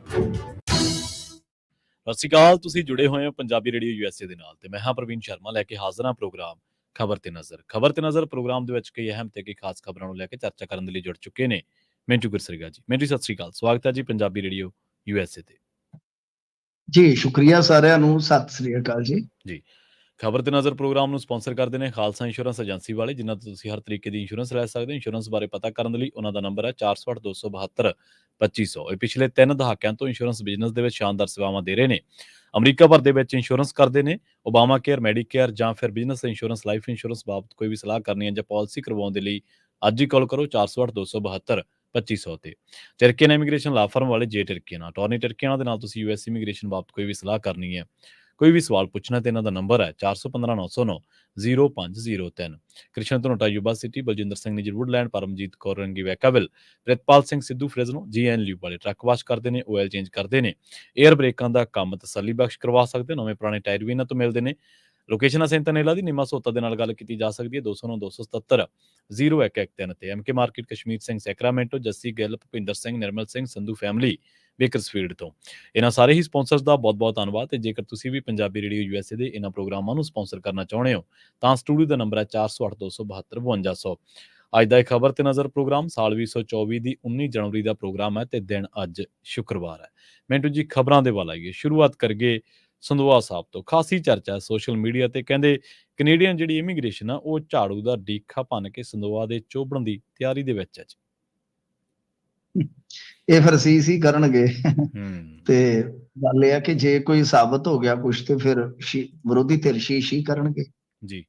ਸਤਿ ਸ਼੍ਰੀ ਅਕਾਲ। ਤੁਸੀਂ ਜੁੜੇ ਹੋਏ ਹੋ ਪੰਜਾਬੀ ਰੇਡੀਓ USA ਦੇ ਨਾਲ ਤੇ ਮੈਂ ਹਾਂ ਪ੍ਰਵੀਨ ਸ਼ਰਮਾ ਲੈ ਕੇ ਹਾਜ਼ਰ ਹਾਂ ਪ੍ਰੋਗਰਾਮ ਖਬਰ ਤੇ ਨਜ਼ਰ ਪ੍ਰੋਗਰਾਮ ਦੇ ਵਿੱਚ ਕਈ ਅਹਿਮ ਤੇ ਕਈ ਖਾਸ ਖਬਰਾਂ ਨੂੰ ਲੈ ਕੇ ਚਰਚਾ ਕਰਨ ਦੇ ਲਈ ਜੁੜ ਚੁੱਕੇ ਨੇ ਮਿੰਟੂ ਗੁਰਸਰੀਗਾ ਜੀ। ਮਿੰਟੂ ਸਤਿ ਸ਼੍ਰੀ ਅਕਾਲ, ਸਵਾਗਤ ਹੈ ਜੀ ਪੰਜਾਬੀ ਰੇਡੀਓ USA ਤੇ। ਜੀ ਸ਼ੁਕਰੀਆ ਸਾਰਿਆਂ ਨੂੰ, ਸਤਿ ਸ੍ਰੀ ਅਕਾਲ ਜੀ। ਜੀ ਖਬਰ ਤੇ ਨਜ਼ਰ ਪ੍ਰੋਗਰਾਮ ਨੂੰ ਸਪਾਂਸਰ ਕਰਦੇ ਨੇ ਖਾਲਸਾ ਇੰਸ਼ੋਰੈਂਸ ਏਜੰਸੀ ਵਾਲੇ, ਜਿਨ੍ਹਾਂ ਤੋਂ ਤੁਸੀਂ ਹਰ ਤਰੀਕੇ ਦੀ ਇੰਸ਼ੋਰੈਂਸ ਲੈ ਸਕਦੇ ਹੋ। ਇੰਸ਼ੋਰੈਂਸ ਬਾਰੇ ਪਤਾ ਕਰਨ ਦੇ ਲਈ ਉਹਨਾਂ ਦਾ ਨੰਬਰ ਹੈ 408 272 2500। ਇਹ ਪਿਛਲੇ 3 ਦਹਾਕਿਆਂ ਤੋਂ ਇੰਸ਼ੋਰੈਂਸ ਬਿਜ਼ਨਸ ਦੇ ਵਿੱਚ ਸ਼ਾਨਦਾਰ ਸੇਵਾਵਾਂ ਦੇ ਰਹੇ ਨੇ। ਅਮਰੀਕਾ ਭਰ ਦੇ ਵਿੱਚ ਇੰਸ਼ੋਰੈਂਸ ਕਰਦੇ ਨੇ। ਓਬਾਮਾ ਕੇਅਰ, ਮੈਡੀਕੇਅਰ ਜਾਂ ਫਿਰ ਬਿਜ਼ਨਸ ਇੰਸ਼ੋਰੈਂਸ, ਲਾਈਫ ਇੰਸ਼ੋਰੈਂਸ ਬਾਬਤ ਕੋਈ ਵੀ ਸਲਾਹ ਕਰਨੀ ਹੈ ਜਾਂ ਪਾਲਿਸੀ ਕਰਵਾਉਣ ਦੇ ਲਈ ਅੱਜ ਹੀ ਕਾਲ ਕਰੋ 408 272 2500 ਤੇ। ਟਰਕੀਅਨ ਇਮੀਗ੍ਰੇਸ਼ਨ ਲਾ ਫਰਮ ਵਾਲੇ ਜੇ ਟਰਕੀਅਨ, ਅਟਾਰਨੀ ਟਰਕੀਅਨ ਦੇ ਨਾਲ ਤੁਸੀਂ US ਇਮੀਗ੍ਰੇਸ਼ਨ ਬਾਬਤ ਕੋਈ ਵੀ ਸਲਾਹ ਕਰਨੀ ਹੈ, ਕੋਈ ਵੀ ਸਵਾਲ ਪੁੱਛਣਾ ਤੇ ਇਹਨਾਂ ਦਾ ਨੰਬਰ ਹੈ 415 909 0503। Krishan Dhanota Yuba City, Baljinder Singh Nijjar Woodland, Paramjit Kaur Rangi Vacaville, Pritpal Singh Sidhu Fresno, GN ਲਿਊ ਵਾਲੇ ਟਰੱਕ ਵਾਸ਼ ਕਰਦੇ ਨੇ, ਆਇਲ ਚੇਂਜ ਕਰਦੇ ਨੇ, 에ਅਰ ਬ੍ਰੇਕਾਂ ਦਾ ਕੰਮ ਤਸੱਲੀ ਬਖਸ਼ ਕਰਵਾ ਸਕਦੇ, ਨਵੇਂ ਪੁਰਾਣੇ ਟਾਇਰ ਵੀ ਇਹਨਾਂ ਤੋਂ ਮਿਲਦੇ ਨੇ। ਲੋਕੇਸ਼ਨ ਸੈਂਟਨੇਲਾ ਦੀ ਨਿਮਾ ਸੋਤਾ ਦੇ ਨਾਲ ਗੱਲ ਕੀਤੀ ਜਾ ਸਕਦੀ ਹੈ 209 277 0113 ਤੇ। MK market, Kashmir Singh Sacramento, Jassi Gill, Bhupinder Singh, Nirmal Singh, Sandhu family Bakersfield ਤੋਂ। ਇਹਨਾਂ ਸਾਰੇ ਹੀ ਸਪਾਂਸਰਸ ਦਾ ਬਹੁਤ-ਬਹੁਤ ਧੰਨਵਾਦ। ਤੇ ਜੇਕਰ ਤੁਸੀਂ ਵੀ ਪੰਜਾਬੀ ਰੇਡੀਓ USA ਦੇ ਇਹਨਾਂ ਪ੍ਰੋਗਰਾਮਾਂ ਨੂੰ ਸਪਾਂਸਰ ਕਰਨਾ ਚਾਹੁੰਦੇ ਹੋ ਤਾਂ ਸਟੂਡੀਓ ਦਾ ਨੰਬਰ ਹੈ 408 272 5200। ਅੱਜ ਦਾ ਇਹ ਖਬਰ ਤੇ ਨਜ਼ਰ ਪ੍ਰੋਗਰਾਮ ਸਾਲ 2024 ਦੀ 19 ਜਨਵਰੀ ਦਾ ਪ੍ਰੋਗਰਾਮ ਹੈ ਤੇ ਦਿਨ ਅੱਜ ਸ਼ੁੱਕਰਵਾਰ ਹੈ। ਮਿੰਟੂ ਜੀ, ਖਬਰਾਂ ਦੇ ਵੱਲ ਆਈਏ। ਸ਼ੁਰੂਆਤ ਕਰੀਏ ਸੰਧਵਾ ਸਾਹਿਬ ਤੋਂ। ਖਾਸੀ ਚਰਚਾ ਹੈ ਸੋਸ਼ਲ ਮੀਡੀਆ ਤੇ, ਕਹਿੰਦੇ ਕੈਨੇਡੀਅਨ ਜਿਹੜੀ ਇਮੀਗ੍ਰੇਸ਼ਨ ਆ ਉਹ ਝਾੜੂ ਦਾ ਡੀਖਾ ਭੰਨ ਕੇ ਸੰਧਵਾ ਦੇ ਚੋਬੜਨ ਦੀ ਤਿਆਰੀ ਦੇ ਵਿੱਚ ਹੈ ਜੀ। ਇਹ ਫਿਰ ਸੀ ਕਰਨਗੇ ਤੇ ਗੱਲ ਇਹ ਆ ਕਿ ਜੇ ਕੋਈ ਸਾਬਤ ਹੋ ਗਿਆ ਕੁਛ ਤੇ ਫਿਰ ਵਿਰੋਧੀ ਧਿਰ ਸ਼ੀ ਕਰਨਗੇ ਜੀ।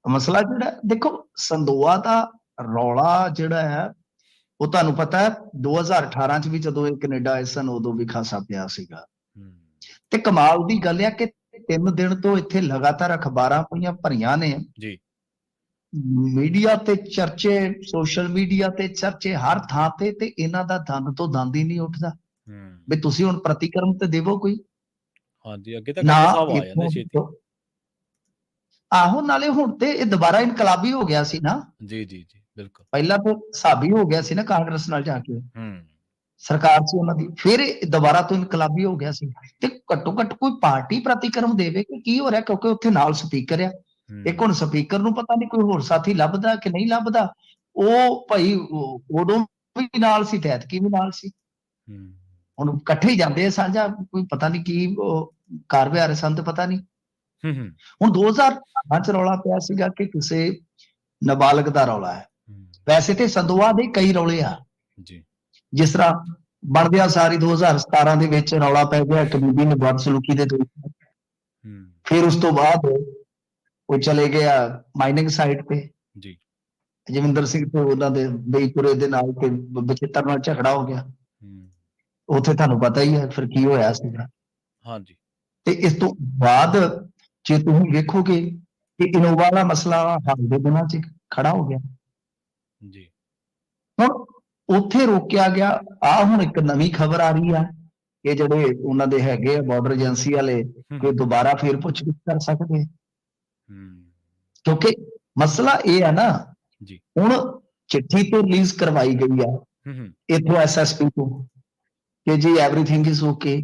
ਮਸਲਾ ਜਿਹੜਾ ਦੇਖੋ, ਸੰਦੋਆ ਦਾ ਰੌਲਾ ਜਿਹੜਾ ਹੈ ਉਹ ਤੁਹਾਨੂੰ ਪਤਾ ਹੈ 2018 ਚ ਵੀ ਜਦੋਂ ਇਹ ਕੈਨੇਡਾ ਆਏ ਸਨ ਉਦੋਂ ਵੀ ਖਾਸਾ ਪਿਆ ਸੀਗਾ। ਤੇ ਕਮਾਲ ਦੀ ਗੱਲ ਹੈ ਕਿ 3 ਦਿਨ ਤੋਂ ਇੱਥੇ ਲਗਾਤਾਰ ਅਖਬਾਰਾਂ ਭਰੀਆਂ ਨੇ ਜੀ, ਮੀਡੀਆ ਤੇ ਚਰਚੇ, ਸੋਸ਼ਲ ਮੀਡੀਆ ਤੇ ਚਰਚੇ ਹਰ ਥਾਂ ਤੇ ਇਹਨਾਂ ਦਾ ਦੰਦ ਤੋਂ ਦੰਦ ਹੀ ਨਹੀਂ ਉੱਠਦਾ ਵੀ ਤੁਸੀਂ ਹੁਣ ਪ੍ਰਤੀਕਰਮ ਤੇ ਦੇਵੋ ਕੋਈ। ਹਾਂਜੀ, ਅੱਗੇ ਤਾਂ ਕਾਕਾ ਸਾਹਿਬ ਆ ਜਾਂਦੇ ਛੇਤੀ। ਆਹੋ, ਨਾਲੇ ਹੁਣ ਤੇ ਇਹ ਦੁਬਾਰਾ ਇਨਕਲਾਬੀ ਹੋ ਗਿਆ ਸੀ ਨਾ। ਜੀ ਬਿਲਕੁਲ। ਪਹਿਲਾਂ ਤਾਂ ਸਾਬੀ ਹੋ ਗਿਆ ਸੀ ਨਾ ਕਾਂਗਰਸ ਨਾਲ ਜਾ ਕੇ, ਸਰਕਾਰ ਸੀ ਉਹਨਾਂ ਦੀ, ਫਿਰ ਇਹ ਦੁਬਾਰਾ ਤੋਂ ਇਨਕਲਾਬੀ ਹੋ ਗਿਆ ਸੀ। ਤੇ ਘੱਟੋ ਘੱਟ ਕੋਈ ਪਾਰਟੀ ਪ੍ਰਤੀਕਰਮ ਦੇਵੇ ਕਿ ਕੀ ਹੋ ਰਿਹਾ, ਕਿਉਂਕਿ ਉੱਥੇ ਨਾਲ ਸਪੀਕਰ ਆ। ਇੱਕ ਹੁਣ ਸਪੀਕਰ ਨੂੰ ਪਤਾ ਨਹੀਂ ਕੋਈ ਹੋਰ ਸਾਥੀ ਲੱਭਦਾ ਕਿ ਨਹੀਂ ਲੱਭਦਾ। ਉਹ ਭਾਈ ਉਦੋਂ ਵੀ ਨਾਲ ਸੀ, ਐਤਕੀ ਵੀ ਨਾਲ ਸੀ, ਹੁਣ ਇਕੱਠੇ ਹੀ ਜਾਂਦੇ ਆ ਸਾਂਝਾ। ਕੋਈ ਪਤਾ ਨਹੀਂ ਕੀ ਕਾਰ ਵਿਹਾਰ ਸੰਤ ਪਤਾ ਨਹੀਂ। ਹੁਣ 2018 ਚ ਰੌਲਾ ਪਿਆ ਸੀਗਾ ਕਿ ਕਿਸੇ ਨਾਬਾਲਗ ਦਾ ਰੌਲਾ ਹੈ। ਵੈਸੇ ਤੇ ਸੰਦੋਆ ਦੇ ਕਈ ਰੌਲੇ ਆ, ਜਿਸ ਤਰ੍ਹਾਂ ਬਣਦਿਆਂ ਸਾਰੀ 2017 ਦੇ ਵਿੱਚ ਰੌਲਾ ਪੈ ਗਿਆ ਇੱਕ ਬੀਬੀ ਨੇ ਬਦਸਲੂਕੀ ਦੇ ਦੋਸ਼। ਫਿਰ ਉਸ ਤੋਂ ਬਾਅਦ ਉਹ ਚਲੇ ਗਿਆ ਮਾਈਨਿੰਗ ਸਾਈਟ ਤੇ, ਜਗਵਿੰਦਰ ਸਿੰਘ ਤੇ ਉਹਨਾਂ ਦੇ ਬੇਈਪੁਰੇ ਦੇ ਨਾਲ ਤੇ ਬਚਿੱਤਰ ਨਾਲ ਝਗੜਾ ਹੋ ਗਿਆ। ਉੱਥੇ ਤੁਹਾਨੂੰ ਪਤਾ ਹੀ ਹੈ ਫਿਰ ਕੀ ਹੋਇਆ ਸੀਗਾ। ਹਾਂਜੀ, ਤੇ ਇਸ ਤੋਂ ਬਾਅਦ ਜੇ ਤੁਸੀਂ ਵੇਖੋਗੇ ਕਿ ਇਨੋਵਾ ਦਾ ਮਸਲਾ ਹਾਲ ਦੇ ਦਿਨਾਂ ਚ ਖੜਾ ਹੋ ਗਿਆ ਜੀ। ਹੁਣ ਉੱਥੇ ਰੋਕਿਆ ਗਿਆ। ਆ ਹੁਣ ਇੱਕ ਨਵੀਂ ਖਬਰ ਆ ਰਹੀ ਆ ਕਿ ਜਿਹੜੇ ਉਹਨਾਂ ਦੇ ਹੈਗੇ ਆ ਬਾਰਡਰ ਏਜੰਸੀ ਵਾਲੇ ਕਿ ਦੁਬਾਰਾ ਫੇਰ ਪੁੱਛਗਿੱਛ ਕਰ ਸਕਦੇ, ਕਿਉਂਕਿ ਮਸਲਾ ਇਹ ਹੈ ਨਾ ਹੁਣ ਚਿੱਠੀ ਤੇ ਰਿਲੀਜ਼ ਕਰਵਾਈ ਗਈ ਆ ਇੱਥੋਂ SSP ਤੋਂ ਕਿ ਜੀ ਐਵਰੀਥਿੰਗ ਇਜ਼ ਓਕੇ।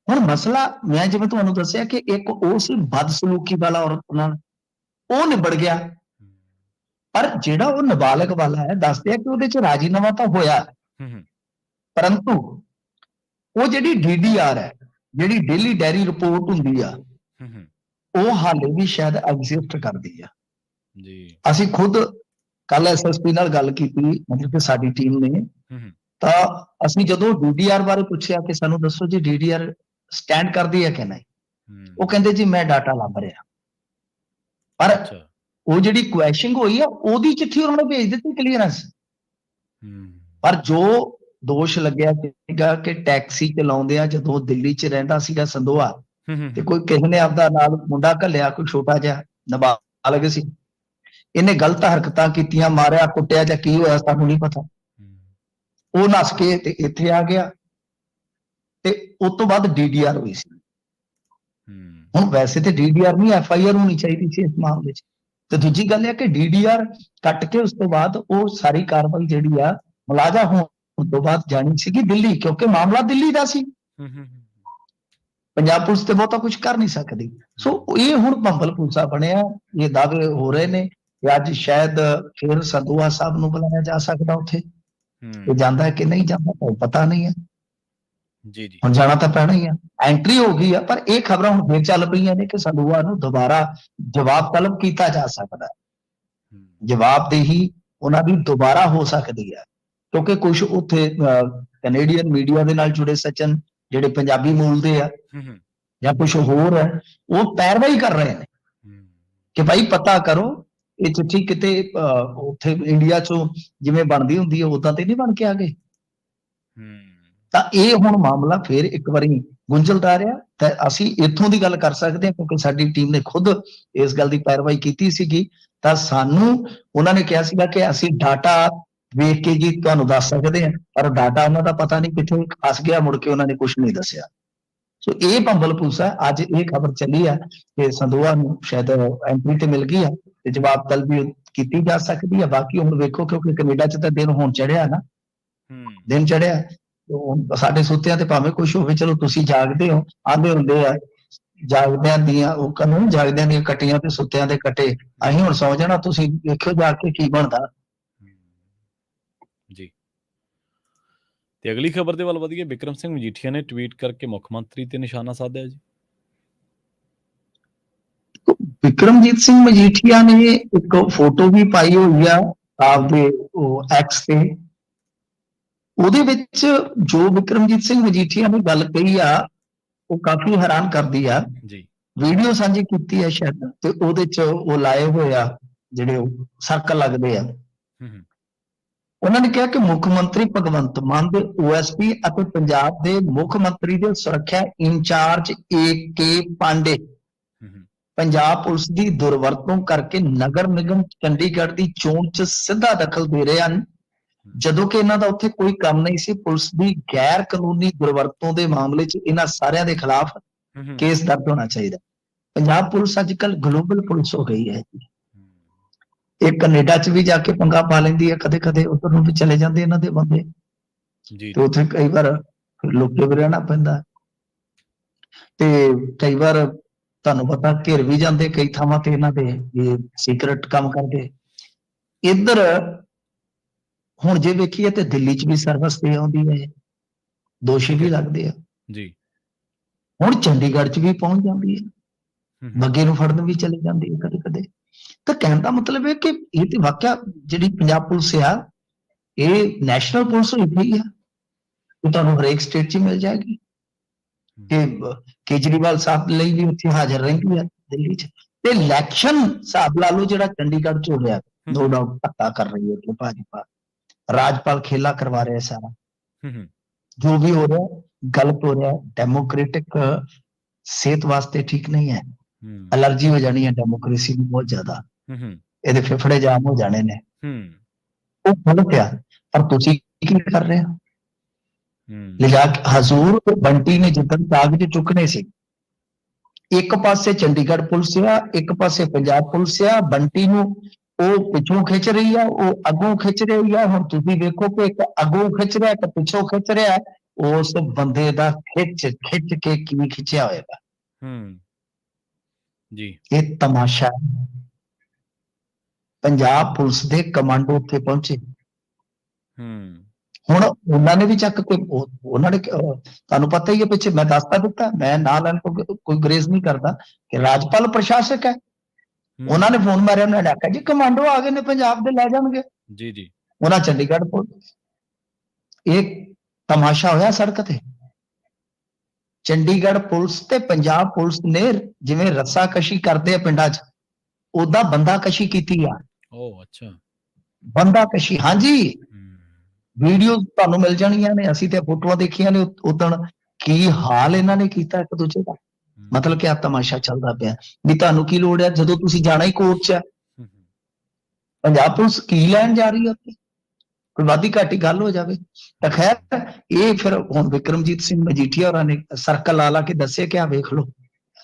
ਹੁਣ ਮਸਲਾ ਮੈਂ ਜਿਵੇਂ ਤੁਹਾਨੂੰ ਦੱਸਿਆ ਕਿ ਇੱਕ ਉਹ ਸੀ ਬਦਸਲੂਕੀ ਵਾਲਾ ਔਰਤ ਨਾਲ, ਉਹ ਨਿਬੜ ਗਿਆ। ਪਰ ਜਿਹੜਾ ਉਹ ਨਾਬਾਲਗ ਵਾਲਾ ਹੈ, ਦੱਸਦੇ ਆ ਕਿ ਉਹਦੇ ਚ ਰਾਜੀਨਾਮਾ ਤਾਂ ਹੋਇਆ, ਪਰੰਤੂ ਉਹ ਜਿਹੜੀ DDR ਹੈ, ਜਿਹੜੀ ਡੇਲੀ ਡਾਇਰੀ ਰਿਪੋਰਟ ਹੁੰਦੀ ਆ, ਉਹ ਹਾਲੇ ਵੀ ਸ਼ਾਇਦ ਐਗਜ਼ਿਸਟ ਕਰਦੀ ਆ। ਅਸੀਂ ਖੁਦ ਕੱਲ SSP ਨਾਲ ਗੱਲ ਕੀਤੀ, ਮਤਲਬ ਕਿ ਸਾਡੀ ਟੀਮ ਨੇ, ਤਾਂ ਅਸੀਂ ਜਦੋਂ DDR ਬਾਰੇ ਪੁੱਛਿਆ ਕਿ ਸਾਨੂੰ ਦੱਸੋ ਜੀ DDR ਸਟੈਂਡ ਕਰਦੀ ਹੈ ਕਿ ਨਹੀਂ, ਉਹ ਕਹਿੰਦੇ ਜੀ ਮੈਂ ਡਾਟਾ ਲੱਭ ਰਿਹਾ। ਪਰ ਉਹ ਜਿਹੜੀ ਕੁਐਸ਼ਨਿੰਗ ਹੋਈ ਆ ਉਹਦੀ ਚਿੱਠੀ ਉਹਨਾਂ ਨੇ ਭੇਜ ਦਿੱਤੀ ਕਲੀਅਰੈਂਸ। ਪਰ ਜੋ ਦੋਸ਼ ਲੱਗਿਆ ਸੀਗਾ ਕਿ ਟੈਕਸੀ ਚਲਾਉਂਦੇ ਆ ਜਦੋਂ ਦਿੱਲੀ 'ਚ ਰਹਿੰਦਾ ਸੀਗਾ ਸੰਦੋਆ, ਤੇ ਕੋਈ ਕਿਸੇ ਨੇ ਆਪਦਾ ਨਾਲ ਮੁੰਡਾ ਘੱਲਿਆ, ਕੋਈ ਛੋਟਾ ਜਿਹਾ ਨਾਬਾਲਗ ਸੀ, ਇਹਨੇ ਗਲਤ ਹਰਕਤਾਂ ਕੀਤੀਆਂ, ਮਾਰਿਆ ਕੁੱਟਿਆ ਜਾਂ ਕੀ ਹੋਇਆ ਸਾਨੂੰ ਨਹੀਂ ਪਤਾ। ਉਹ ਨੱਸ ਕੇ ਤੇ ਇੱਥੇ ਆ ਗਿਆ ਤੇ ਉਸ ਤੋਂ ਬਾਅਦ DDR ਹੋਈ ਸੀ। ਹੁਣ ਵੈਸੇ ਤੇ DDR ਨਹੀਂ, FIR ਹੋਣੀ ਚਾਹੀਦੀ ਸੀ ਇਸ ਮਾਮਲੇ 'ਚ। ਤੇ ਦੂਜੀ ਗੱਲ ਇਹ ਕਿ DDR ਕੱਟ ਕੇ ਉਸ ਤੋਂ ਬਾਅਦ ਉਹ ਸਾਰੀ ਕਾਰਵਾਈ ਜਿਹੜੀ ਆ ਮੁਲਾਜ਼ਾ ਹੋਣ ਤੋਂ ਬਾਅਦ ਜਾਣੀ ਸੀਗੀ ਦਿੱਲੀ, ਕਿਉਂਕਿ ਮਾਮਲਾ ਦਿੱਲੀ ਦਾ ਸੀ। ਪੰਜਾਬ ਪੁਲਿਸ ਤੇ ਬਹੁਤਾ ਕੁਝ ਕਰ ਨਹੀਂ ਸਕਦੀ। ਸੋ ਇਹ ਹੁਣ ਭੰਬਲ ਭੂਸਾ ਬਣਿਆ, ਇਹ ਦਾਅਵੇ ਹੋ ਰਹੇ ਨੇ ਕਿ ਅੱਜ ਸ਼ਾਇਦ ਫਿਰ ਸੰਧੂਆ ਸਾਹਿਬ ਨੂੰ ਬੁਲਾਇਆ ਜਾ ਸਕਦਾ ਉੱਥੇ। ਇਹ ਜਾਂਦਾ ਹੈ ਕਿ ਨਹੀਂ ਜਾਂਦਾ ਪਤਾ ਨਹੀਂ ਹੈ। ਜੀ ਜੀ ਹੁਣ ਜਾਣਾ ਤਾਂ ਪੈਣਾ ਹੀ ਆ, ਐਂਟਰੀ ਹੋ ਗਈ ਆ। ਪਰ ਇਹ ਖਬਰਾਂ ਹੁਣ ਫੇਰ ਚੱਲ ਪਈਆਂ ਨੇ ਕਿ ਸੰਧੂਆ ਨੂੰ ਦੁਬਾਰਾ ਜਵਾਬ ਤਲਬ ਕੀਤਾ ਜਾ ਸਕਦਾ, ਜਵਾਬਦੇਹੀ ਉਹਨਾਂ ਦੀ ਦੁਬਾਰਾ ਹੋ ਸਕਦੀ ਹੈ, ਕਿਉਂਕਿ ਕੁਝ ਉੱਥੇ ਕੈਨੇਡੀਅਨ ਮੀਡੀਆ ਦੇ ਨਾਲ ਜੁੜੇ ਸੱਜਣ ਜਿਹੜੇ ਪੰਜਾਬੀ ਮੂਲ ਦੇ ਆ ਜਾਂ ਕੁਝ ਹੋਰ ਹੈ, ਉਹ ਪੈਰਵਾਈ ਕਰ ਰਹੇ ਨੇ ਕਿ ਭਾਈ ਪਤਾ ਕਰੋ ਇਹ ਚਿੱਠੀ ਕਿਤੇ ਉੱਥੇ ਇੰਡੀਆ ਚੋਂ ਜਿਵੇਂ ਬਣਦੀ ਹੁੰਦੀ ਹੈ ਉਦਾਂ ਤੇ ਨਹੀਂ ਬਣ ਕੇ ਆ ਗਏ। ਤਾਂ ਇਹ ਹੁਣ ਮਾਮਲਾ ਫੇਰ ਇੱਕ ਵਾਰੀ ਗੁੰਝਲਦਾਰ ਰਿਹਾ। ਤੇ ਅਸੀਂ ਇੱਥੋਂ ਦੀ ਗੱਲ ਕਰ ਸਕਦੇ ਹਾਂ ਕਿਉਂਕਿ ਸਾਡੀ ਟੀਮ ਨੇ ਖੁਦ ਇਸ ਗੱਲ ਦੀ ਪੈਰਵਾਈ ਕੀਤੀ ਸੀਗੀ। ਤਾਂ ਸਾਨੂੰ ਉਹਨਾਂ ਨੇ ਕਿਹਾ ਸੀਗਾ ਕਿ ਅਸੀਂ ਡਾਟਾ ਵੇਖ ਕੇ ਜੀ ਤੁਹਾਨੂੰ ਦੱਸ ਸਕਦੇ ਹਾਂ, ਪਰ ਡਾਟਾ ਉਹਨਾਂ ਦਾ ਪਤਾ ਨਹੀਂ ਕਿੱਥੇ ਫਸ ਗਿਆ, ਮੁੜ ਕੇ ਉਹਨਾਂ ਨੇ ਕੁਝ ਨਹੀਂ ਦੱਸਿਆ। ਸੋ ਇਹ ਭੰਬਲ ਭੂਸਾ ਅੱਜ ਇਹ ਖਬਰ ਚੱਲੀ ਆ ਕਿ ਸੰਧੂਆ ਨੂੰ ਸ਼ਾਇਦ ਐਂਟਰੀ ਤੇ ਮਿਲ ਗਈ ਆ ਤੇ ਜਵਾਬ ਤਲਬੀ ਕੀਤੀ ਜਾ ਸਕਦੀ ਆ। ਬਾਕੀ ਹੁਣ ਵੇਖੋ, ਕਿਉਂਕਿ ਕੈਨੇਡਾ 'ਚ ਤਾਂ ਦਿਨ ਹੁਣ ਚੜਿਆ ਨਾ, ਦਿਨ ਚੜਿਆ। ਸਾਡੇ ਸੁੱਤਿਆਂ ਤੇ ਭਾਵੇਂ ਕੁਝ ਹੋਵੇ, ਚਲੋ ਤੁਸੀਂ ਜਾਗਦੇ ਹੋ, ਆਂਦੇ ਹੁੰਦੇ ਆ ਜਾਗਦਿਆਂ ਦੀਆਂ ਉਹ ਕਾਨੂੰਨ, ਜਾਗਦਿਆਂ ਦੀਆਂ ਕੱਟੀਆਂ ਤੇ ਸੁੱਤਿਆਂ ਦੇ ਕੱਟੇ। ਅਸੀਂ ਹੁਣ ਸੌ ਜਾਣਾ, ਤੁਸੀਂ ਵੇਖਿਓ ਜਾ ਕੇ ਕੀ ਬਣਦਾ ਜੀ। ਤੇ ਅਗਲੀ ਖਬਰ ਦੇ ਵੱਲ ਵਧੀਏ। ਬਿਕਰਮ ਸਿੰਘ ਮਜੀਠੀਆ ਨੇ ਟਵੀਟ ਕਰਕੇ ਮੁੱਖ ਮੰਤਰੀ ਤੇ ਨਿਸ਼ਾਨਾ ਸਾਧਿਆ ਜੀ। ਬਿਕਰਮਜੀਤ ਸਿੰਘ ਮਜੀਠੀਆ ਨੇ ਇੱਕ ਫੋਟੋ ਵੀ ਪਾਈ ਹੋਈ ਆ ਆਪਦੇ ਉਹ ਐਕਸ ਤੇ। ਉਹਦੇ ਵਿੱਚ ਜੋ ਬਿਕਰਮਜੀਤ ਸਿੰਘ ਮਜੀਠੀਆ ਨੇ ਗੱਲ ਕਹੀ ਆ ਉਹ ਕਾਫੀ ਹੈਰਾਨ ਕਰਦੀ ਆ ਜੀ। ਵੀਡੀਓ ਸਾਂਝੀ ਕੀਤੀ ਹੈ ਸ਼ਾਇਦ, ਤੇ ਉਹਦੇ 'ਚ ਉਹ ਲਾਏ ਹੋਏ ਆ ਜਿਹੜੇ ਸਰਕਲ ਲੱਗਦੇ ਆ। ਉਹਨਾਂ ਨੇ ਕਿਹਾ ਕਿ ਮੁੱਖ ਮੰਤਰੀ ਭਗਵੰਤ ਮਾਨ ਦੇ OSP ਅਤੇ ਪੰਜਾਬ ਦੇ ਮੁੱਖ ਮੰਤਰੀ ਦੇ ਸੁਰੱਖਿਆ incharge AK Pandey Punjab police ਦੀ ਦੁਰਵਰਤੋਂ ਕਰਕੇ ਨਗਰ ਨਿਗਮ ਚੰਡੀਗੜ੍ਹ ਦੀ ਚੋਣ 'ਚ ਸਿੱਧਾ ਦਖਲ ਦੇ ਰਹੇ ਹਨ, ਜਦੋਂ ਕਿ ਇਹਨਾਂ ਦਾ ਉੱਥੇ ਕੋਈ ਕੰਮ ਨਹੀਂ ਸੀ। ਪੁਲਿਸ ਦੀ ਗੈਰ ਕਾਨੂੰਨੀ ਦੁਰਵਰਤੋਂ ਦੇ ਮਾਮਲੇ 'ਚ ਇਹਨਾਂ ਸਾਰਿਆਂ ਦੇ ਖਿਲਾਫ ਕੇਸ ਦਰਜ ਹੋਣਾ ਚਾਹੀਦਾ। ਪੰਜਾਬ ਪੁਲਿਸ ਅੱਜ ਕੱਲ੍ਹ ਗਲੋਬਲ ਪੁਲਿਸ ਹੋ ਗਈ ਹੈ। ਇਹ ਕੈਨੇਡਾ 'ਚ ਵੀ ਜਾ ਕੇ ਪੰਗਾ ਪਾ ਲੈਂਦੀ ਹੈ, ਕਦੇ ਕਦੇ ਉੱਧਰ ਨੂੰ ਵੀ ਚਲੇ ਜਾਂਦੇ ਇਹਨਾਂ ਦੇ ਬੰਦੇ, ਤੇ ਉੱਥੇ ਕਈ ਵਾਰ ਲੁਕੇ ਵੀ ਰਹਿਣਾ ਪੈਂਦਾ, ਤੇ ਕਈ ਵਾਰ ਤੁਹਾਨੂੰ ਪਤਾ ਘਿਰ ਵੀ ਜਾਂਦੇ ਕਈ ਥਾਵਾਂ ਤੇ ਇਹਨਾਂ ਦੇ ਇਹ ਸੀਕ੍ਰੇਟ ਕੰਮ ਕਰਦੇ। ਇੱਧਰ ਹੁਣ ਜੇ ਵੇਖੀਏ ਤੇ ਦਿੱਲੀ 'ਚ ਵੀ ਸਰਵਿਸ ਦੇ ਆਉਂਦੀ ਹੈ, ਦੋਸ਼ੀ ਵੀ ਲੱਗਦੇ ਆ ਜੀ। ਹੁਣ ਚੰਡੀਗੜ੍ਹ 'ਚ ਵੀ ਪਹੁੰਚ ਜਾਂਦੀ ਹੈ, ਬੱਗੇ ਨੂੰ ਫੜਨ ਵੀ ਚਲੇ ਜਾਂਦੀ ਹੈ ਕਦੇ ਕਦੇ। ਤਾਂ ਕਹਿਣ ਦਾ ਮਤਲਬ ਹੈ ਕਿ ਇਹ ਤੇ ਵਾਕਿਆ ਜਿਹੜੀ ਪੰਜਾਬ ਪੁਲਿਸ ਆ ਇਹ ਨੈਸ਼ਨਲ ਪੁਲਿਸ ਹੋਈ ਪਈ ਆ, ਇਹ ਤੁਹਾਨੂੰ ਹਰੇਕ ਸਟੇਟ 'ਚ ਹੀ ਮਿਲ ਜਾਏਗੀ। ਕਿ ਕੇਜਰੀਵਾਲ ਸਾਹਿਬ ਲਈ ਵੀ ਉੱਥੇ ਹਾਜ਼ਰ ਰਹਿੰਦੀ ਆ ਦਿੱਲੀ 'ਚ। ਤੇ ਇਲੈਕਸ਼ਨ ਹਿਸਾਬ ਲਾ ਲਓ ਜਿਹੜਾ ਚੰਡੀਗੜ੍ਹ 'ਚ ਹੋ ਰਿਹਾ, ਨੋ ਡਾਊਟ ਧੱਕਾ ਕਰ ਰਹੀ ਹੈ ਕਿ ਭਾਜਪਾ, ਰਾਜਪਾਲ ਖੇਲਾ ਕਰਵਾ ਰਿਹਾ ਸਾਰਾ, ਜੋ ਵੀ ਹੋ ਰਿਹਾ ਗਲਤ ਹੋ ਰਿਹਾ, ਡੈਮੋਕ੍ਰੇਟਿਕ ਸਿਹਤ ਵਾਸਤੇ ਠੀਕ ਨਹੀਂ ਹੈ। ਐਲਰਜੀ ਹੋ ਜਾਣੀ ਹੈ ਡੈਮੋਕ੍ਰੇਸੀ ਨੂੰ ਬਹੁਤ ਜ਼ਿਆਦਾ, ਇਹਦੇ ਫੇਫੜੇ ਜਾਮ ਹੋ ਜਾਣੇ ਨੇ, ਉਹ ਗਲਤ ਆ। ਪਰ ਤੁਸੀਂ ਕੀ ਕਰ ਰਹੇ ਹੋ? ਲਿਜਾ ਕੇ ਹਜ਼ੂਰ ਬੰਟੀ ਨੇ ਜਿੱਦਣ ਕਾਗਜ਼ ਚੁੱਕਣੇ ਸੀ, ਇੱਕ ਪਾਸੇ ਚੰਡੀਗੜ੍ਹ ਪੁਲਿਸ ਆ, ਇੱਕ ਪਾਸੇ ਪੰਜਾਬ ਪੁਲਿਸ ਆ। ਬੰਟੀ ਨੂੰ ਉਹ ਪਿੱਛੋਂ ਖਿੱਚ ਰਹੀ ਆ, ਉਹ ਅੱਗੋਂ ਖਿੱਚ ਰਹੀ ਆ। ਹੁਣ ਤੁਸੀਂ ਵੇਖੋ ਕਿ ਇੱਕ ਅੱਗੋਂ ਖਿੱਚ ਰਿਹਾ, ਇੱਕ ਪਿੱਛੋਂ ਖਿੱਚ ਰਿਹਾ। ਉਸ ਬੰਦੇ ਦਾ ਖਿੱਚ ਕੇ ਕੀ ਖਿੱਚਿਆ ਹੋਏਗਾ ਜੀ। ਇਹ ਤਮਾਸ਼ਾ। ਪੰਜਾਬ ਪੁਲਿਸ ਦੇ ਕਮਾਂਡੋ ਉੱਥੇ ਪਹੁੰਚੇ, ਹੁਣ ਉਹਨਾਂ ਨੇ ਵੀ ਚੱਕ ਕੇ ਉਹਨਾਂ ਨੇ ਤੁਹਾਨੂੰ ਪਤਾ ਹੀ ਹੈ ਪਿੱਛੇ ਮੈਂ ਦੱਸਤਾ ਦਿੱਤਾ, ਮੈਂ ਨਾਂ ਲੈਣ ਕੋਈ ਗਰੇਜ਼ ਨਹੀਂ ਕਰਦਾ ਕਿ ਰਾਜਪਾਲ ਪ੍ਰਸ਼ਾਸਕ ਹੈ। ਉਹਨਾਂ ਨੇ ਫੋਨ ਮਾਰਿਆ, ਉਹਨਾਂ ਨੇ ਆਖਿਆ ਜੀ ਕਮਾਂਡੋ ਆ ਗਏ ਨੇ ਪੰਜਾਬ ਦੇ, ਲੈ ਜਾਣਗੇ ਜੀ ਜੀ। ਉਹਨਾਂ ਚੰਡੀਗੜ੍ਹ ਪੁਲਿਸ, ਇਹ ਤਮਾਸ਼ਾ ਹੋਇਆ ਸੜਕ ਤੇ। ਚੰਡੀਗੜ੍ਹ ਪੁਲਿਸ ਤੇ ਪੰਜਾਬ ਪੁਲਿਸ ਨੇ ਜਿਵੇਂ ਰੱਸਾਕਸ਼ੀ ਕਰਦੇ ਆ ਪਿੰਡਾਂ 'ਚ, ਓਦਾਂ ਬੰਦਾਕਸ਼ੀ ਕੀਤੀ ਆ। ਓ ਅੱਛਾ, ਬੰਦਾਕਸ਼ੀ, ਹਾਂਜੀ। ਵੀਡੀਓ ਤੁਹਾਨੂੰ ਮਿਲ ਜਾਣੀਆਂ ਨੇ, ਅਸੀਂ ਤੇ ਫੋਟੋਆਂ ਦੇਖੀਆਂ ਨੇ ਉਦਣ, ਕੀ ਹਾਲ ਇਹਨਾਂ ਨੇ ਕੀਤਾ ਇੱਕ ਦੂਜੇ ਦਾ। ਮਤਲਬ ਕਿ ਆ ਤਮਾਸ਼ਾ ਚੱਲਦਾ ਪਿਆ ਵੀ ਤੁਹਾਨੂੰ ਕੀ ਲੋੜ ਹੈ ਜਦੋਂ ਤੁਸੀਂ ਜਾਣਾ ਹੀ ਕੋਰਟ 'ਚ ਆ। ਪੰਜਾਬ ਪੁਲਿਸ ਕੀ ਲੈਣ ਜਾ ਰਹੀ ਹੈ ਉੱਥੇ? ਕੋਈ ਵਾਧੀ ਘਾਟੀ ਗੱਲ ਹੋ ਜਾਵੇ ਤਾਂ ਖੈਰ। ਇਹ ਫਿਰ ਹੁਣ ਬਿਕਰਮਜੀਤ ਸਿੰਘ ਮਜੀਠੀਆ ਹੋਰਾਂ ਨੇ ਸਰਕਲ ਲਾ ਕੇ ਦੱਸਿਆ ਕਿ ਆ ਵੇਖ ਲਓ,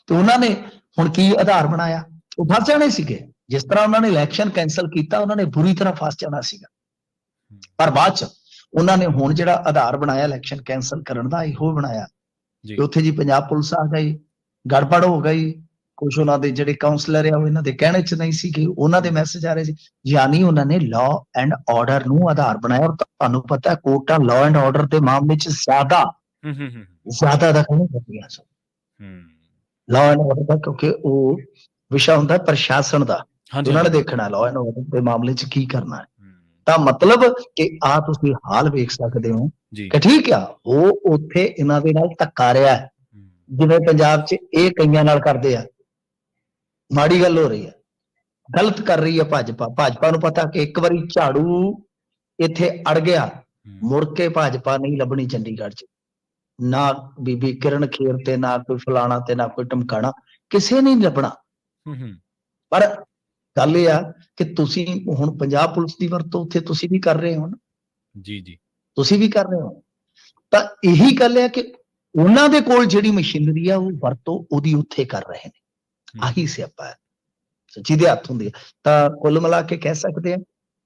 ਤੇ ਉਹਨਾਂ ਨੇ ਹੁਣ ਕੀ ਆਧਾਰ ਬਣਾਇਆ। ਉਹ ਫਸ ਜਾਣੇ ਸੀਗੇ, ਜਿਸ ਤਰ੍ਹਾਂ ਉਹਨਾਂ ਨੇ ਇਲੈਕਸ਼ਨ ਕੈਂਸਲ ਕੀਤਾ, ਉਹਨਾਂ ਨੇ ਬੁਰੀ ਤਰ੍ਹਾਂ ਫਸ ਜਾਣਾ ਸੀਗਾ। ਪਰ ਬਾਅਦ 'ਚ ਉਹਨਾਂ ਨੇ ਹੁਣ ਜਿਹੜਾ ਆਧਾਰ ਬਣਾਇਆ ਇਲੈਕਸ਼ਨ ਕੈਂਸਲ ਕਰਨ ਦਾ, ਇਹੋ ਬਣਾਇਆ ਜੀ ਕਿ ਉੱਥੇ ਜੀ ਪੰਜਾਬ ਪੁਲਿਸ ਆ ਗਈ, ਗੜਬੜ ਹੋ ਗਈ, ਕੁਝ ਉਹਨਾਂ ਦੇ ਜਿਹੜੇ ਕਾਉਂਸਲਰ ਆ ਉਹ ਇਹਨਾਂ ਦੇ ਕਹਿਣੇ 'ਚ ਨਹੀਂ ਸੀਗੇ, ਉਹਨਾਂ ਦੇ ਮੈਸੇਜ ਆ ਰਹੇ ਸੀ। ਯਾਨੀ ਉਹਨਾਂ ਨੇ ਲਾਅ ਐਂਡ ਆਰਡਰ ਨੂੰ ਆਧਾਰ ਬਣਾਇਆ, ਔਰ ਤੁਹਾਨੂੰ ਪਤਾ ਹੈ ਕੋਰਟਾਂ ਲਾਅ ਐਂਡ ਆਰਡਰ ਦੇ ਮਾਮਲੇ 'ਚ ਜ਼ਿਆਦਾ ਦਖਲ ਨਹੀਂ ਕਰਦੀਆਂ ਸਨ ਲਾਅ ਐਂਡ ਆਰਡਰ ਦਾ, ਕਿਉਂਕਿ ਉਹ ਵਿਸ਼ਾ ਹੁੰਦਾ ਪ੍ਰਸ਼ਾਸਨ ਦਾ, ਉਹਨਾਂ ਨੇ ਦੇਖਣਾ ਲਾਅ ਐਂਡ ਆਰਡਰ ਦੇ ਮਾਮਲੇ 'ਚ ਕੀ ਕਰਨਾ ਹੈ। ਤਾਂ ਮਤਲਬ ਕਿ ਆ ਤੁਸੀਂ ਹਾਲ ਵੇਖ ਸਕਦੇ ਹੋ ਕਿ ਠੀਕ ਆ ਉਹ ਉੱਥੇ ਇਹਨਾਂ ਦੇ ਨਾਲ ਧੱਕਾ ਰਿਹਾ, ਜਿਵੇਂ ਪੰਜਾਬ 'ਚ ਇਹ ਕਈਆਂ ਨਾਲ ਕਰਦੇ ਆ, ਮਾੜੀ ਗੱਲ ਹੋ ਰਹੀ ਹੈ, ਗਲਤ ਕਰ ਰਹੀ ਹੈ ਭਾਜਪਾ ਨੂੰ ਪਤਾ ਕਿ ਇੱਕ ਵਾਰੀ ਝਾੜੂ ਇੱਥੇ ਅੜ ਗਿਆ, ਮੁੜ ਕੇ ਭਾਜਪਾ ਨਹੀਂ ਲੱਭਣੀ ਚੰਡੀਗੜ੍ਹ 'ਚ, ਨਾ ਬੀਬੀ ਕਿਰਨ ਖੇਰ ਤੇ ਨਾ ਕੋਈ ਫਲਾਣਾ ਤੇ ਨਾ ਕੋਈ ਟਮਕਾਣਾ, ਕਿਸੇ ਨੇ ਨਹੀਂ ਲੱਭਣਾ। ਪਰ ਗੱਲ ਇਹ ਆ ਕਿ ਤੁਸੀਂ ਹੁਣ ਪੰਜਾਬ ਪੁਲਿਸ ਦੀ ਵਰਤੋਂ ਉੱਥੇ ਤੁਸੀਂ ਵੀ ਕਰ ਰਹੇ ਹੋ ਨਾ, ਜੀ ਤੁਸੀਂ ਵੀ ਕਰ ਰਹੇ ਹੋ, ਤਾਂ ਇਹੀ ਗੱਲ ਹੈ ਕਿ ਉਹਨਾਂ ਦੇ ਕੋਲ ਜਿਹੜੀ ਮਸ਼ੀਨਰੀ ਆ ਉਹ ਵਰਤੋਂ ਉਹਦੀ ਉੱਥੇ ਕਰ ਰਹੇ ਨੇ, ਆਹੀ ਸਿਆਪਾ ਹੈ, ਜਿਹਦੇ ਹੱਥ ਹੁੰਦੀ ਹੈ। ਤਾਂ ਕੁੱਲ ਮਿਲਾ ਕੇ ਕਹਿ ਸਕਦੇ ਆ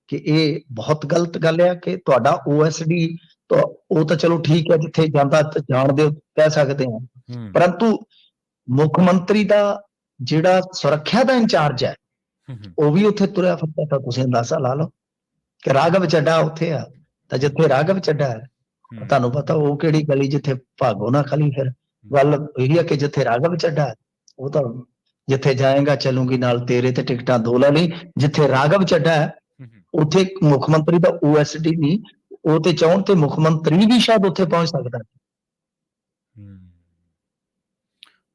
ਕਿ ਇਹ ਬਹੁਤ ਗਲਤ ਗੱਲ ਹੈ ਕਿ ਤੁਹਾਡਾ OSD ਉਹ ਤਾਂ ਚਲੋ ਠੀਕ ਹੈ, ਜਿੱਥੇ ਜਾਂਦਾ ਜਾਣ ਦਿਓ ਕਹਿ ਸਕਦੇ ਹਾਂ, ਪਰੰਤੂ ਮੁੱਖ ਮੰਤਰੀ ਦਾ ਜਿਹੜਾ ਸੁਰੱਖਿਆ ਦਾ ਇੰਚਾਰਜ ਹੈ ਉਹ ਵੀ ਉੱਥੇ ਤੁਰਿਆ ਫਿਰਦਾ, ਤਾਂ ਤੁਸੀਂ ਅੰਦਾਜ਼ਾ ਲਾ ਲਓ ਕਿ ਰਾਘਵ ਚੱਡਾ ਉੱਥੇ ਆ, ਤਾਂ ਜਿੱਥੇ ਰਾਘਵ ਚੱਡਾ ਹੈ ਤੁਹਾਨੂੰ ਪਤਾ ਉਹ ਕਿਹੜੀ ਗਲੀ ਜਿੱਥੇ ਭਾਗੋ ਨਾ ਖਲੀ, ਫਿਰ ਗੱਲ ਇਹ ਹੈ ਕਿ ਜਿੱਥੇ ਰਾਘਵ ਚੱਡਾ ਹੈ ਉਹ ਤਾਂ ਜਿੱਥੇ ਜਾਏਗਾ ਚੱਲੂਗੀ ਨਾਲ ਤੇਰੇ, ਤੇ ਟਿਕਟਾਂ ਦੋ ਲੈ ਲਈ, ਜਿੱਥੇ ਰਾਘਵ ਚੱਡਾ ਹੈ ਉੱਥੇ ਮੁੱਖ ਮੰਤਰੀ ਦਾ OSD ਨਹੀਂ, ਉਹ ਤੇ ਚਾਹੁਣ ਤੇ ਮੁੱਖ ਮੰਤਰੀ ਵੀ ਸ਼ਾਇਦ ਉੱਥੇ ਪਹੁੰਚ ਸਕਦਾ,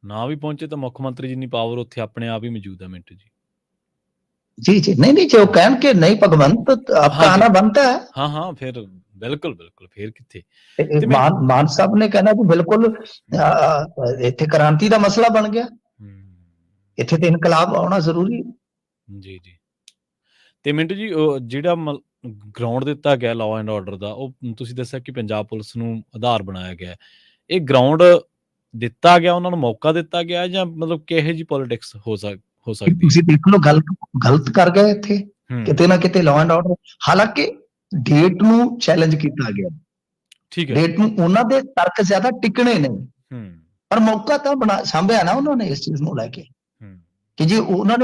ਨਾ ਵੀ ਪਹੁੰਚੇ ਤਾਂ ਮੁੱਖ ਮੰਤਰੀ ਜਿੰਨੀ ਪਾਵਰ ਉੱਥੇ ਆਪਣੇ ਆਪ ਹੀ ਮੌਜੂਦ ਹੈ। ਮਿੰਟੂ ਜੀ ਜੀ ਨਹੀਂ ਜੇ ਉਹ ਕਹਿਣ ਕਿ ਨਹੀਂ ਭਗਵੰਤ ਆਪਕਾ ਆਣਾ ਬਣता है, ਹਾਂ ਫਿਰ ਬਿਲਕੁਲ ਫਿਰ ਕਿੱਥੇ ਮਾਨ ਸਾਹਿਬ ਨੇ ਕਹਿਣਾ ਕਿ ਬਿਲਕੁਲ ਇੱਥੇ ਕ੍ਰਾਂਤੀ ਦਾ ਮਸਲਾ ਬਣ ਗਿਆ, ਇੱਥੇ ਤੇ ਇਨਕਲਾਬ ਆਉਣਾ ਜ਼ਰੂਰੀ ਹੈ। ਜੀ ਤੇ ਮਿੰਟੂ ਜੀ ਜਿਹੜਾ ਗਰਾਊਂਡ ਦਿੱਤਾ ਗਿਆ ਲਾਅ ਐਂਡ ਆਰਡਰ ਦਾ, ਉਹ ਤੁਸੀਂ ਦੱਸਿਆ ਕਿ ਪੰਜਾਬ ਪੁਲਿਸ ਨੂੰ ਆਧਾਰ ਬਣਾਇਆ ਗਿਆ, ਇਹ ਗਰਾਊਂਡ ਦਿੱਤਾ ਗਿਆ, ਉਹਨਾਂ ਨੂੰ ਮੌਕਾ ਦਿੱਤਾ ਗਿਆ, ਜਾਂ ਮਤਲਬ ਕਿਹੋ ਜਿਹੀ ਪੋਲਿਟਿਕਸ ਹੋ ਸਕਦੀ? ਤੁਸੀਂ ਦੇਖ ਲਓ ਗਲਤ ਕਰ ਗਏ ਇੱਥੇ ਕਿਤੇ ਨਾ ਕਿਤੇ ਲਾਅ ਐਂਡ ਆਰਡਰ, ਹਾਲਾਂਕਿ ਡੇਟ ਨੂੰ ਚੈਲੰਜ ਕੀਤਾ ਗਿਆ, ਠੀਕ ਹੈ, ਡੇਟ ਨੂੰ ਉਹਨਾਂ ਦੇ ਤਰਕ ਜ਼ਿਆਦਾ ਟਿਕਣੇ ਨਹੀਂ, ਪਰ ਮੌਕਾ ਤਾਂ ਸਾਂਭਿਆ ਨਾ ਉਹਨਾਂ ਨੇ ਇਸ ਚੀਜ਼ ਨੂੰ ਲੈ ਕੇ ਕਿ ਜੀ ਉਹਨਾਂ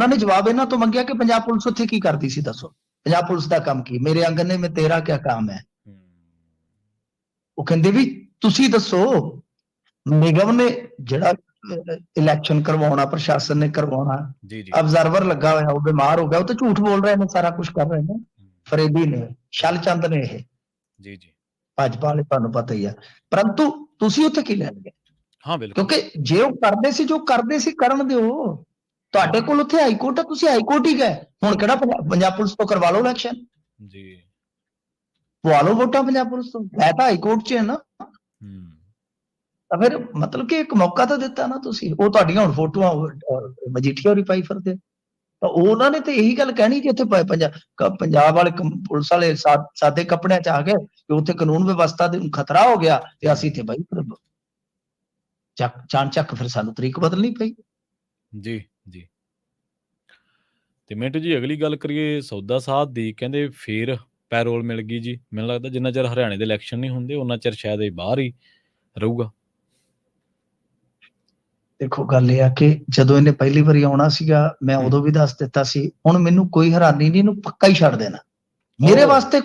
ਨੇ ਜਵਾਬ ਇਹਨਾਂ ਤੋਂ ਮੰਗਿਆ ਕਿ ਪੰਜਾਬ ਪੁਲਿਸ ਉੱਥੇ ਕੀ ਕਰਦੀ ਸੀ, ਦੱਸੋ ਪੰਜਾਬ ਪੁਲਿਸ ਦਾ ਕੰਮ ਕੀ, ਮੇਰੇ ਆਂਗਨ ਮੇਂ ਤੇਰਾ ਕਿਆ ਕੰਮ ਹੈ। ਉਹ ਕਹਿੰਦੇ ਵੀ ਤੁਸੀਂ ਦੱਸੋ, ਨਿਗਮ ਨੇ ਜਿਹੜਾ ਇਲੈਕਸ਼ਨ ਕਰਵਾਉਣਾ, ਪ੍ਰਸ਼ਾਸਨ ਨੇ ਕਰਵਾਉਣਾ, ਅਬਜ਼ਰਵਰ ਲੱਗਾ ਹੋਇਆ ਉਹ ਬਿਮਾਰ ਹੋ ਗਿਆ, ਉਹ ਤਾਂ ਝੂਠ ਬੋਲ ਰਹੇ ਨੇ, ਸਾਰਾ ਕੁਝ ਕਰ ਰਹੇ ਨੇ, ਫਰੇਬੀ ਨੇ, ਛਲ ਚੰਦ ਨੇ ਇਹ ਭਾਜਪਾ ਵਾਲੇ, ਤੁਹਾਨੂੰ ਪਤਾ ਹੀ ਆ, ਪਰੰਤੂ ਤੁਸੀਂ ਉੱਥੇ ਕੀ ਲੈਣਗੇ? ਹਾਂ ਬਿਲਕੁਲ, ਕਿਉਂਕਿ ਜੇ ਉਹ ਕਰਦੇ ਸੀ ਜੋ ਕਰਦੇ ਸੀ ਕਰਨ ਦਿਓ, ਤੁਹਾਡੇ ਕੋਲ ਉੱਥੇ ਹਾਈ ਕੋਰਟ ਆ, ਤੁਸੀਂ ਹਾਈ ਕੋਰਟ ਹੀ ਗਏ, ਹੁਣ ਕਿਹੜਾ ਪੰਜਾਬ ਪੁਲਿਸ ਤੋਂ ਕਰਵਾ ਲਓ ਇਲੈਕਸ਼ਨ, ਪਵਾ ਲਓ ਵੋਟਾਂ ਪੰਜਾਬ ਪੁਲਿਸ ਤੋਂ, ਹੈ ਤਾਂ ਹਾਈ ਕੋਰਟ 'ਚ ਹੈ ਨਾ, ਤਾਂ ਫਿਰ ਮਤਲਬ ਕਿ ਇੱਕ ਮੌਕਾ ਤਾਂ ਦਿੱਤਾ ਨਾ ਤੁਸੀਂ। ਉਹ ਤੁਹਾਡੀਆਂ ਹੁਣ ਫੋਟੋਆਂ ਮਜੀਠੀਆ ਹੋਰੀ ਪਾਈ ਫਿਰਦੇ, ਤਾਂ ਉਹਨਾਂ ਨੇ ਤੇ ਇਹੀ ਗੱਲ ਕਹਿਣੀ ਕਿ ਉੱਥੇ ਪੰਜਾਬ ਵਾਲੇ ਪੁਲਿਸ ਵਾਲੇ ਸਾਦੇ ਕੱਪੜਿਆਂ 'ਚ ਆ ਗਏ ਕਿ ਉੱਥੇ ਕਾਨੂੰਨ ਵਿਵਸਥਾ ਦੇ ਖਤਰਾ ਹੋ ਗਿਆ, ਤੇ ਅਸੀਂ ਤੇ ਬਾਈ ਚੱਕ ਫਿਰ ਸਾਨੂੰ ਤਰੀਕ ਬਦਲਣੀ ਪਈ। ਜੀ ਤੇ ਮਿੰਟੂ ਜੀ ਅਗਲੀ ਗੱਲ ਕਰੀਏ ਸੌਦਾ ਸਾਧ ਦੀ, ਕਹਿੰਦੇ ਫੇਰ ਪੈਰੋਲ ਮਿਲ ਗਈ ਜੀ, ਮੈਨੂੰ ਲੱਗਦਾ ਜਿੰਨਾ ਚਿਰ ਹਰਿਆਣੇ ਦੇ ਇਲੈਕਸ਼ਨ ਨਹੀਂ ਹੁੰਦੇ ਉਹਨਾਂ ਚਿਰ ਸ਼ਾਇਦ ਇਹ ਬਾਹਰ ਹੀ ਰਹੂਗਾ। ਦੇਖੋ ਗੱਲ ਇਹ ਆ ਕਿ ਜਦੋਂ ਇਹਨੇ ਪਹਿਲੀ ਵਾਰੀ ਆਉਣਾ ਸੀਗਾ, ਮੈਂ ਉਦੋਂ ਵੀ ਦੱਸ ਦਿੱਤਾ ਸੀ, ਹੁਣ ਮੈਨੂੰ ਕੋਈ ਹੈਰਾਨੀ ਨਹੀਂ, ਇਹਨੂੰ ਪੱਕਾ ਹੀ ਛੱਡ ਦੇਣਾ, ਮੇਰੇ ਵਾਸਤੇ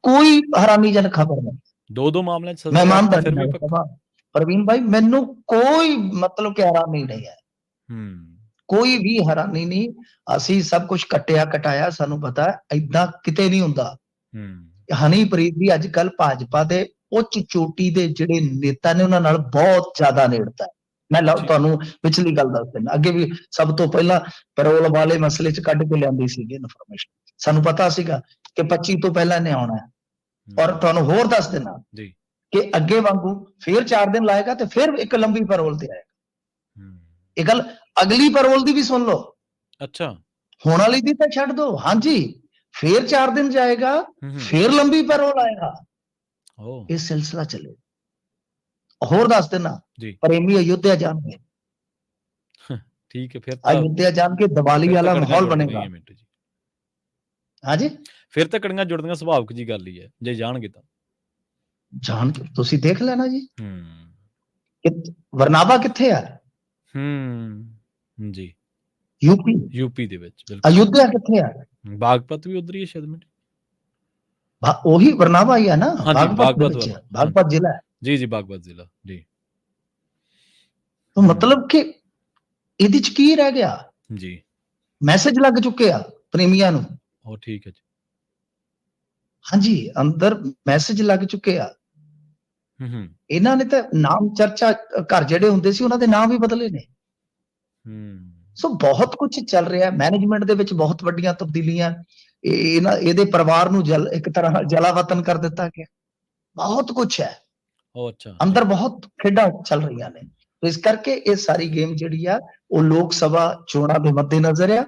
ਕੋਈ ਹੈਰਾਨੀਜਨਕ ਖਬਰ ਨਹੀਂ। ਦੋ ਮਾਮਲਿਆਂ 'ਚ ਮੈਂ ਮੰਨਦਾ ਪ੍ਰਵੀਨ ਭਾਈ, ਮੈਨੂੰ ਕੋਈ ਮਤਲਬ ਕਿ ਹੈਰਾਨੀ ਨਹੀਂ ਹੈ, ਕੋਈ ਵੀ ਹੈਰਾਨੀ ਨਹੀਂ, ਅਸੀਂ ਸਭ ਕੁਝ ਕੱਟਿਆ ਕਟਾਇਆ, ਸਾਨੂੰ ਪਤਾ ਏਦਾਂ ਕਿਤੇ ਨਹੀਂ ਹੁੰਦਾ। ਹਨੀਪ੍ਰੀਤ ਵੀ ਅੱਜ ਕੱਲ ਭਾਜਪਾ ਦੇ ਉੱਚ ਚੋਟੀ ਦੇ ਜਿਹੜੇ ਨੇਤਾ ਨੇ ਉਹਨਾਂ ਨਾਲ ਬਹੁਤ ਜ਼ਿਆਦਾ ਨੇੜਤਾ ਹੈ। ਮੈਂ ਤੁਹਾਨੂੰ ਪਿਛਲੀ ਗੱਲ ਦੱਸ ਦਿੰਦਾ, ਅੱਗੇ ਵੀ ਸਭ ਤੋਂ ਪਹਿਲਾਂ ਪੈਰੋਲ ਵਾਲੇ ਮਸਲੇ 'ਚ ਕੱਢ ਕੇ ਲਿਆਂਦੀ ਸੀਗੀ ਇਨਫੋਰਮੇਸ਼ਨ, ਸਾਨੂੰ ਪਤਾ ਸੀਗਾ ਕਿ 25 ਤੋਂ ਪਹਿਲਾਂ ਇਹਨੇ ਆਉਣਾ ਹੈ, ਔਰ ਤੁਹਾਨੂੰ ਹੋਰ ਦੱਸ ਦੇਣਾ ਕਿ ਅੱਗੇ ਵਾਂਗੂ ਫੇਰ 4 ਦਿਨ ਲਾਏਗਾ ਤੇ ਫਿਰ ਇੱਕ ਲੰਬੀ ਪੈਰੋਲ ਤੇ ਆਏਗਾ। ਇਹ ਗੱਲ ਅਗਲੀ ਪੈਰੋਲ ਦੀ ਵੀ ਸੁਣ ਲਓ, ਅੱਛਾ ਹੁਣ ਵਾਲੀ ਦੀ ਤਾਂ ਛੱਡ ਦੋ, ਹਾਂਜੀ ਫੇਰ 4 ਦਿਨ ਜਾਏਗਾ, ਫੇਰ ਲੰਬੀ ਪੈਰੋਲ ਆਏਗਾ, ਇਹ ਸਿਲਸਿਲਾ ਚੱਲੇ। ਹੋਰ ਦੱਸ ਦੇਣਾ, ਪ੍ਰੇਮੀ ਅਯੁੱਧਿਆ ਜਾਣਗੇ, ਠੀਕ ਹੈ, ਫਿਰ ਅਯੁੱਧਿਆ ਜਾਣ ਕੇ ਦੀਵਾਲੀ ਵਾਲਾ ਮਾਹੌਲ ਬਣੇਗਾ। ਹਾਂਜੀ ਫਿਰ ਤਾਂ ਕੜੀਆਂ ਜੁੜਦੀਆਂ ਸੁਭਾਵਿਕ ਜੀ ਗੱਲ ਹੀ ਹੈ, ਜੇ ਜਾਣਗੇ ਤਾਂ ਜਾਣ ਕੇ ਤੁਸੀਂ ਦੇਖ ਲੈਣਾ ਜੀ। ਵਰਨਾਵਾ ਕਿੱਥੇ ਆ? ਜੀ ਯੂਪੀ ਦੇ ਵਿੱਚ। ਬਿਲਕੁਲ। ਅਯੁੱਧਿਆ ਕਿੱਥੇ ਆ? ਬਾਗਪਤ ਵੀ ਉਧਰ ਹੀ ਹੈ ਸ਼ਾਇਦ ਮਿੰਟ। ਉਹੀ ਵਰਨਾਵਾ ਹੀ ਆ ਨਾ, ਬਾਗਪਤ ਦੇ ਵਿੱਚ, ਬਾਗਪਤ ਜ਼ਿਲ੍ਹਾ ਹੈ। ਜੀ ਬਾਗਪਤ ਜ਼ਿਲ੍ਹਾ ਜੀ। ਤਾਂ ਮਤਲਬ ਕਿ ਇਹਦੇ ਚ ਕੀ ਰਹਿ ਗਿਆ ਜੀ? ਮੈਸੇਜ ਲੱਗ ਚੁੱਕੇ ਆ ਪ੍ਰੇਮੀਆਂ ਨੂੰ। ਠੀਕ ਹੈ ਜੀ। ਹਾਂਜੀ, ਅੰਦਰ ਮੈਸੇਜ ਲੱਗ ਚੁੱਕੇ ਆ। ਇਹਨਾਂ ਨੇ ਤਾਂ ਨਾਮ ਚਰਚਾ ਘਰ ਜਿਹੜੇ ਹੁੰਦੇ ਸੀ ਉਹਨਾਂ ਦੇ ਨਾਮ ਵੀ ਬਦਲੇ ਨੇ। ਸੋ ਬਹੁਤ ਕੁਝ ਚੱਲ ਰਿਹਾ। ਮੈਨੇਜਮੈਂਟ ਦੇ ਵਿੱਚ ਬਹੁਤ ਵੱਡੀਆਂ ਤਬਦੀਲੀਆਂ। ਇਹਦੇ ਪਰਿਵਾਰ ਨੂੰ ਇੱਕ ਤਰ੍ਹਾਂ ਜਲਾਵਤਨ ਕਰ ਦਿੱਤਾ ਗਿਆ। ਬਹੁਤ ਕੁਝ ਹੈ। ਅੱਛਾ। ਅੰਦਰ ਬਹੁਤ ਖੇਡਾਂ ਚੱਲ ਰਹੀਆਂ ਨੇ। ਇਸ ਕਰਕੇ ਇਹ ਸਾਰੀ ਗੇਮ ਜਿਹੜੀ ਆ ਉਹ ਲੋਕ ਸਭਾ ਚੋਣਾਂ ਦੇ ਮੱਦੇਨਜ਼ਰ ਆ।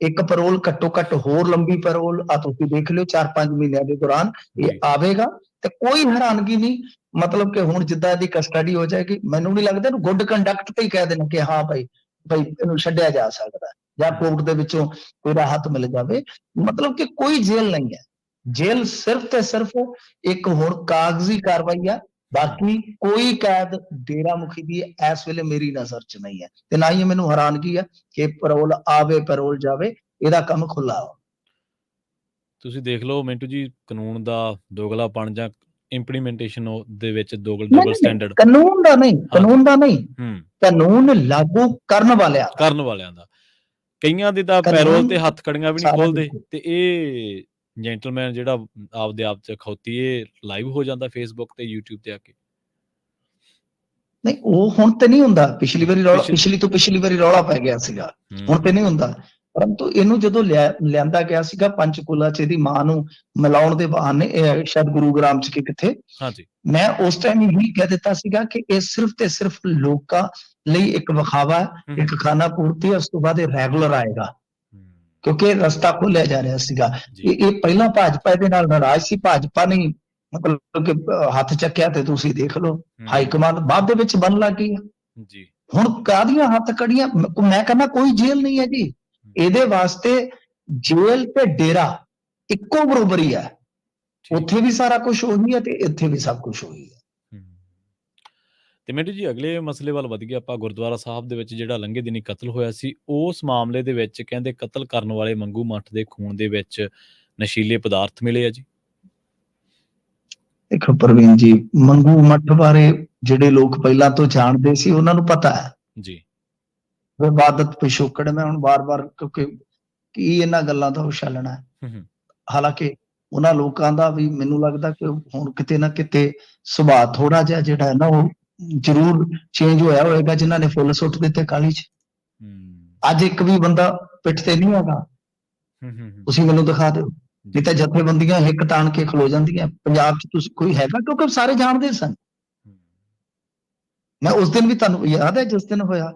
ਇੱਕ ਪੈਰੋਲ ਘੱਟੋ ਘੱਟ ਹੋਰ ਲੰਬੀ ਪੈਰੋਲ ਆ ਤੁਸੀਂ ਦੇਖ ਲਿਓ 4-5 ਮਹੀਨਿਆਂ ਦੇ ਦੌਰਾਨ ਇਹ ਆਵੇਗਾ ਤੇ ਕੋਈ ਹੈਰਾਨਗੀ ਨਹੀਂ। ਮਤਲਬ ਕਿ ਹੁਣ ਜਿੱਦਾਂ ਇਹਦੀ ਕਸਟਡੀ ਹੋ ਜਾਏਗੀ, ਮੈਨੂੰ ਨਹੀਂ ਲੱਗਦਾ ਇਹਨੂੰ ਗੁੱਡ ਕੰਡਕਟ ਤੇ ਹੀ ਕਹਿ ਦੇਣ ਕਿ ਹਾਂ ਭਾਈ ਇਹਨੂੰ ਛੱਡਿਆ ਜਾ ਸਕਦਾ ਜਾਂ ਕੋਰਟ ਦੇ ਵਿੱਚੋਂ ਕੋਈ ਰਾਹਤ ਮਿਲ ਜਾਵੇ। ਮਤਲਬ ਕਿ ਕੋਈ ਜੇਲ੍ਹ ਨਹੀਂ ਹੈ। ਜੇਲ੍ਹ ਸਿਰਫ ਤੇ ਸਿਰਫ ਇੱਕ ਹੁਣ ਕਾਗਜ਼ੀ ਕਾਰਵਾਈ ਆ। ਬਾਕੀ ਕੋਈ ਕੈਦ ਡੇਰਾ ਮੁਖੀ ਦੀ ਇਸ ਵੇਲੇ ਮੇਰੀ ਨਜ਼ਰ 'ਚ ਨਹੀਂ ਹੈ ਤੇ ਨਾ ਹੀ ਮੈਨੂੰ ਹੈਰਾਨਗੀ ਆ ਕਿ ਪੈਰੋਲ ਆਵੇ ਪੈਰੋਲ ਜਾਵੇ। ਇਹਦਾ ਕੰਮ ਖੁੱਲਾ ਹੋ। ਤੁਸੀਂ ਦੇਖ ਲਓ ਮਿੰਟੂ ਜੀ, ਕਾਨੂੰਨ ਦਾ ਦੋਗਲਾਪਣ ਜਾਂ ਇੰਪਲੀਮੈਂਟੇਸ਼ਨ ਦੇ ਵਿੱਚ ਡਬਲ ਸਟੈਂਡਰਡ। ਕਾਨੂੰਨ ਦਾ ਨਹੀਂ, ਕਾਨੂੰਨ ਲਾਗੂ ਕਰਨ ਵਾਲਿਆਂ ਦਾ। ਕਈਆਂ ਦੇ ਤਾਂ ਪੈਰੋਲ ਤੇ ਹੱਥ ਕੜੀਆਂ ਵੀ ਨਹੀਂ ਖੋਲਦੇ ਤੇ ਇਹ ਜੈਂਟਲਮੈਨ ਜਿਹੜਾ ਆਪਦੇ ਆਪ 'ਚ ਖੌਤੀ, ਇਹ ਲਾਈਵ ਹੋ ਜਾਂਦਾ ਫੇਸਬੁੱਕ ਤੇ YouTube ਤੇ ਆ ਕੇ। ਨਹੀਂ, ਉਹ ਹੁਣ ਤੇ ਨਹੀਂ ਹੁੰਦਾ। ਪਿਛਲੀ ਤੋਂ ਵਾਰੀ ਰੌਲਾ ਪੈ ਗਿਆ ਸੀਗਾ, ਹੁਣ ਤੇ ਨਹੀਂ ਹੁੰਦਾ। ਪਰੰਤੂ ਇਹਨੂੰ ਜਦੋਂ ਲਿਆਂਦਾ ਗਿਆ ਸੀਗਾ ਪੰਚਕੂਲਾ 'ਚ ਇਹਦੀ ਮਾਂ ਨੂੰ ਮਿਲਾਉਣ ਦੇ ਬਹਾਨੇ, ਸ਼ਾਇਦ ਗੁਰੂਗ੍ਰਾਮ 'ਚ ਕਿੱਥੇ, ਮੈਂ ਉਸ ਟਾਈਮ ਹੀ ਕਹਿ ਦਿੱਤਾ ਸੀਗਾ ਕਿ ਇਹ ਸਿਰਫ ਤੇ ਸਿਰਫ ਲੋਕਾਂ ਲਈ ਇੱਕ ਵਿਖਾਵਾ, ਇੱਕ ਖਾਨਾ ਪੂਰਤੀ। ਉਸ ਤੋਂ ਬਾਅਦ ਇਹ ਰੈਗੂਲਰ ਆਏਗਾ ਕਿਉਂਕਿ ਰਸਤਾ ਖੋਲਿਆ ਜਾ ਰਿਹਾ ਸੀਗਾ। ਇਹ ਪਹਿਲਾਂ ਭਾਜਪਾ ਦੇ ਨਾਲ ਨਾਰਾਜ਼ ਸੀ। ਭਾਜਪਾ ਨੇ ਮਤਲਬ ਕਿ ਹੱਥ ਚੱਕਿਆ ਤੇ ਤੁਸੀਂ ਦੇਖ ਲਓ ਹਾਈ ਕਮਾਂਡ ਬਾਅਦ ਦੇ ਵਿੱਚ ਬਣ ਲੱਗ ਗਈ ਜੀ। ਹੁਣ ਕਾਹਦੀਆਂ ਹੱਥ ਕੜੀਆਂ? ਮੈਂ ਕਹਿੰਦਾ ਕੋਈ ਜੇਲ੍ਹ ਨਹੀਂ ਹੈ ਜੀ। ਇਹਦੇ ਵਾਸਤੇ ਜੇਲ੍ਹ ਤੇ ਡੇਰਾ ਇੱਕੋ ਬਰੋਬਰ ਹੀ ਹੈ। ਉੱਥੇ ਵੀ ਸਾਰਾ ਕੁਝ ਉਹੀ ਹੈ ਤੇ ਇੱਥੇ ਵੀ ਸਭ ਕੁਝ ਉਹੀ ਹੈ। ਤੇ ਮਿੰਟੂ ਜੀ, ਅਗਲੇ ਮਸਲੇ ਵੱਲ ਵਧ ਗਏ ਆਪਾਂ। ਗੁਰਦੁਆਰਾ ਸਾਹਿਬ ਦੇ ਵਿੱਚ ਜਿਹੜਾ ਲੰਘੇ ਦਿਨੀ ਕਤਲ ਹੋਇਆ ਸੀ, ਉਸ ਮਾਮਲੇ ਦੇ ਵਿੱਚ ਕਹਿੰਦੇ ਕਤਲ ਕਰਨ ਵਾਲੇ ਮੰਗੂ ਮੱਠ ਦੇ ਖੂਨ ਦੇ ਵਿੱਚ ਨਸ਼ੀਲੇ ਪਦਾਰਥ ਮਿਲੇ ਆ ਜੀ। ਦੇਖੋ ਪ੍ਰਵੀਨ ਜੀ, ਮੰਗੂ ਮੱਠ ਬਾਰੇ ਜਿਹੜੇ ਲੋਕ ਪਹਿਲਾਂ ਤੋਂ ਜਾਣਦੇ ਸੀ ਉਹਨਾਂ ਨੂੰ ਪਤਾ ਹੈ ਜੀ। ਵਿਵਾਦਤ ਪਿਛੋਕੜ। ਮੈਂ ਹੁਣ ਵਾਰ-ਵਾਰ ਕਿਉਂਕਿ ਕੀ ਇਹਨਾਂ ਗੱਲਾਂ ਦਾ ਉਛਾਲਣਾ ਹੈ। ਹਾਲਾਂਕਿ ਉਹਨਾਂ ਲੋਕਾਂ ਦਾ ਵੀ ਮੈਨੂੰ ਲੱਗਦਾ ਕਿ ਹੁਣ ਕਿਤੇ ਨਾ ਕਿਤੇ ਸੁਭਾਅ ਥੋੜਾ ਜਿਹਾ ਜਿਹੜਾ ਹੈ ਨਾ ਉਹ ਜ਼ਰੂਰ ਚੇਂਜ ਹੋਇਆ ਹੋਏਗਾ, ਜਿਨ੍ਹਾਂ ਨੇ ਫੁੱਲ ਸੁੱਟ ਦਿੱਤੇ ਕਾਲੀ 'ਚ। ਅੱਜ ਇੱਕ ਵੀ ਬੰਦਾ ਪਿੱਠ ਤੇ ਨਹੀਂ ਹੈਗਾ। ਤੁਸੀਂ ਮੈਨੂੰ ਦਿਖਾ ਦਿਓ, ਨਹੀਂ ਤਾਂ ਜਥੇਬੰਦੀਆਂ ਹਿੱਕ ਤਾਣ ਕੇ ਖਲੋ ਜਾਂਦੀਆਂ। ਪੰਜਾਬ 'ਚ ਤੁਸੀਂ ਕੋਈ ਹੈਗਾ? ਕਿਉਂਕਿ ਸਾਰੇ ਜਾਣਦੇ ਸਨ। ਮੈਂ ਉਸ ਦਿਨ ਵੀ, ਤੁਹਾਨੂੰ ਯਾਦ ਹੈ ਜਿਸ ਦਿਨ ਹੋਇਆ,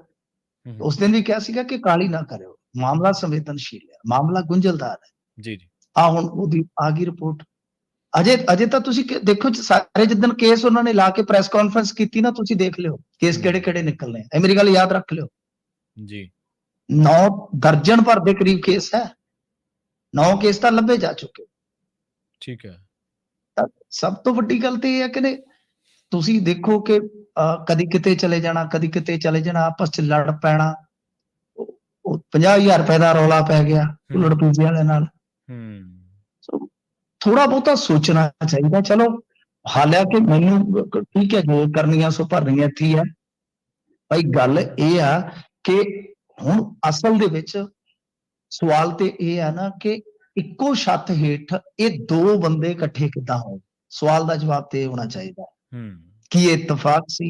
ਉਸ ਦਿਨ ਵੀ ਕਿਹਾ ਸੀਗਾ ਕਿ ਕਾਲੀ ਨਾ ਕਰਿਓ, ਮਾਮਲਾ ਸੰਵੇਦਨਸ਼ੀਲ ਹੈ, ਮਾਮਲਾ ਗੁੰਝਲਦਾਰ ਹੈ ਜੀ। ਹੁਣ ਉਹਦੀ ਆ ਗਈ ਰਿਪੋਰਟ। ਅਜੇ ਤਾਂ ਤੁਸੀਂ ਦੇਖੋ ਸਾਰੇ ਜਿੱਦਣ ਕੇਸ ਉਹਨਾਂ ਨੇ ਲਾ ਕੇ ਪ੍ਰੈਸ ਕਾਨਫਰੰਸ ਕੀਤੀ ਨਾ, ਤੁਸੀਂ ਦੇਖ ਲਿਓ ਕੇਸ ਕਿਹੜੇ ਕਿਹੜੇ ਨਿਕਲਨੇ। ਇਹ ਮੇਰੀ ਗੱਲ ਯਾਦ ਰੱਖ ਲਿਓ ਜੀ। 9 ਦਰਜਨ ਭਰ ਦੇ ਕਰੀਬ ਕੇਸ ਹੈ। 9 ਕੇਸ ਤਾਂ ਲੱਭੇ ਜਾ ਚੁੱਕੇ। ਠੀਕ ਹੈ। ਤਾਂ ਸਭ ਤੋਂ ਵੱਡੀ ਗੱਲ ਤੇ ਇਹ ਹੈ ਕਿ ਤੁਸੀਂ ਦੇਖੋ ਕਿ ਕਦੀ ਕਿਤੇ ਚਲੇ ਜਾਣਾ, ਕਦੀ ਕਿਤੇ ਚਲੇ ਜਾਣਾ, ਆਪਸ 'ਚ ਲੜ ਪੈਣਾ। 50,000 ਰੁਪਏ ਦਾ ਰੌਲਾ ਪੈ ਗਿਆ ਉਲੜ ਪੀਜੇ ਵਾਲੇ ਨਾਲ। ਥੋੜਾ ਬਹੁਤਾ ਸੋਚਣਾ ਚਾਹੀਦਾ। ਚਲੋ ਹਾਲਾਂਕਿ ਮੈਨੂੰ ਠੀਕ ਹੈ, ਜੋ ਕਰਨੀਆਂ ਸੋ ਭਰਨੀਆਂ ਇੱਥੇ ਹੈ। ਭਾਈ ਗੱਲ ਇਹ ਆ ਕਿ ਹੁਣ ਅਸਲ ਦੇ ਵਿੱਚ ਸਵਾਲ ਤੇ ਇਹ ਆ ਨਾ ਕਿ ਇੱਕੋ ਛੱਤ ਹੇਠ ਇਹ 2 ਬੰਦੇ ਇਕੱਠੇ ਕਿੱਦਾਂ ਹੋਏ? ਸਵਾਲ ਦਾ ਜਵਾਬ ਤੇ ਇਹ ਹੋਣਾ ਚਾਹੀਦਾ। ਕੀ ਇਹ ਇਤਫਾਕ ਸੀ?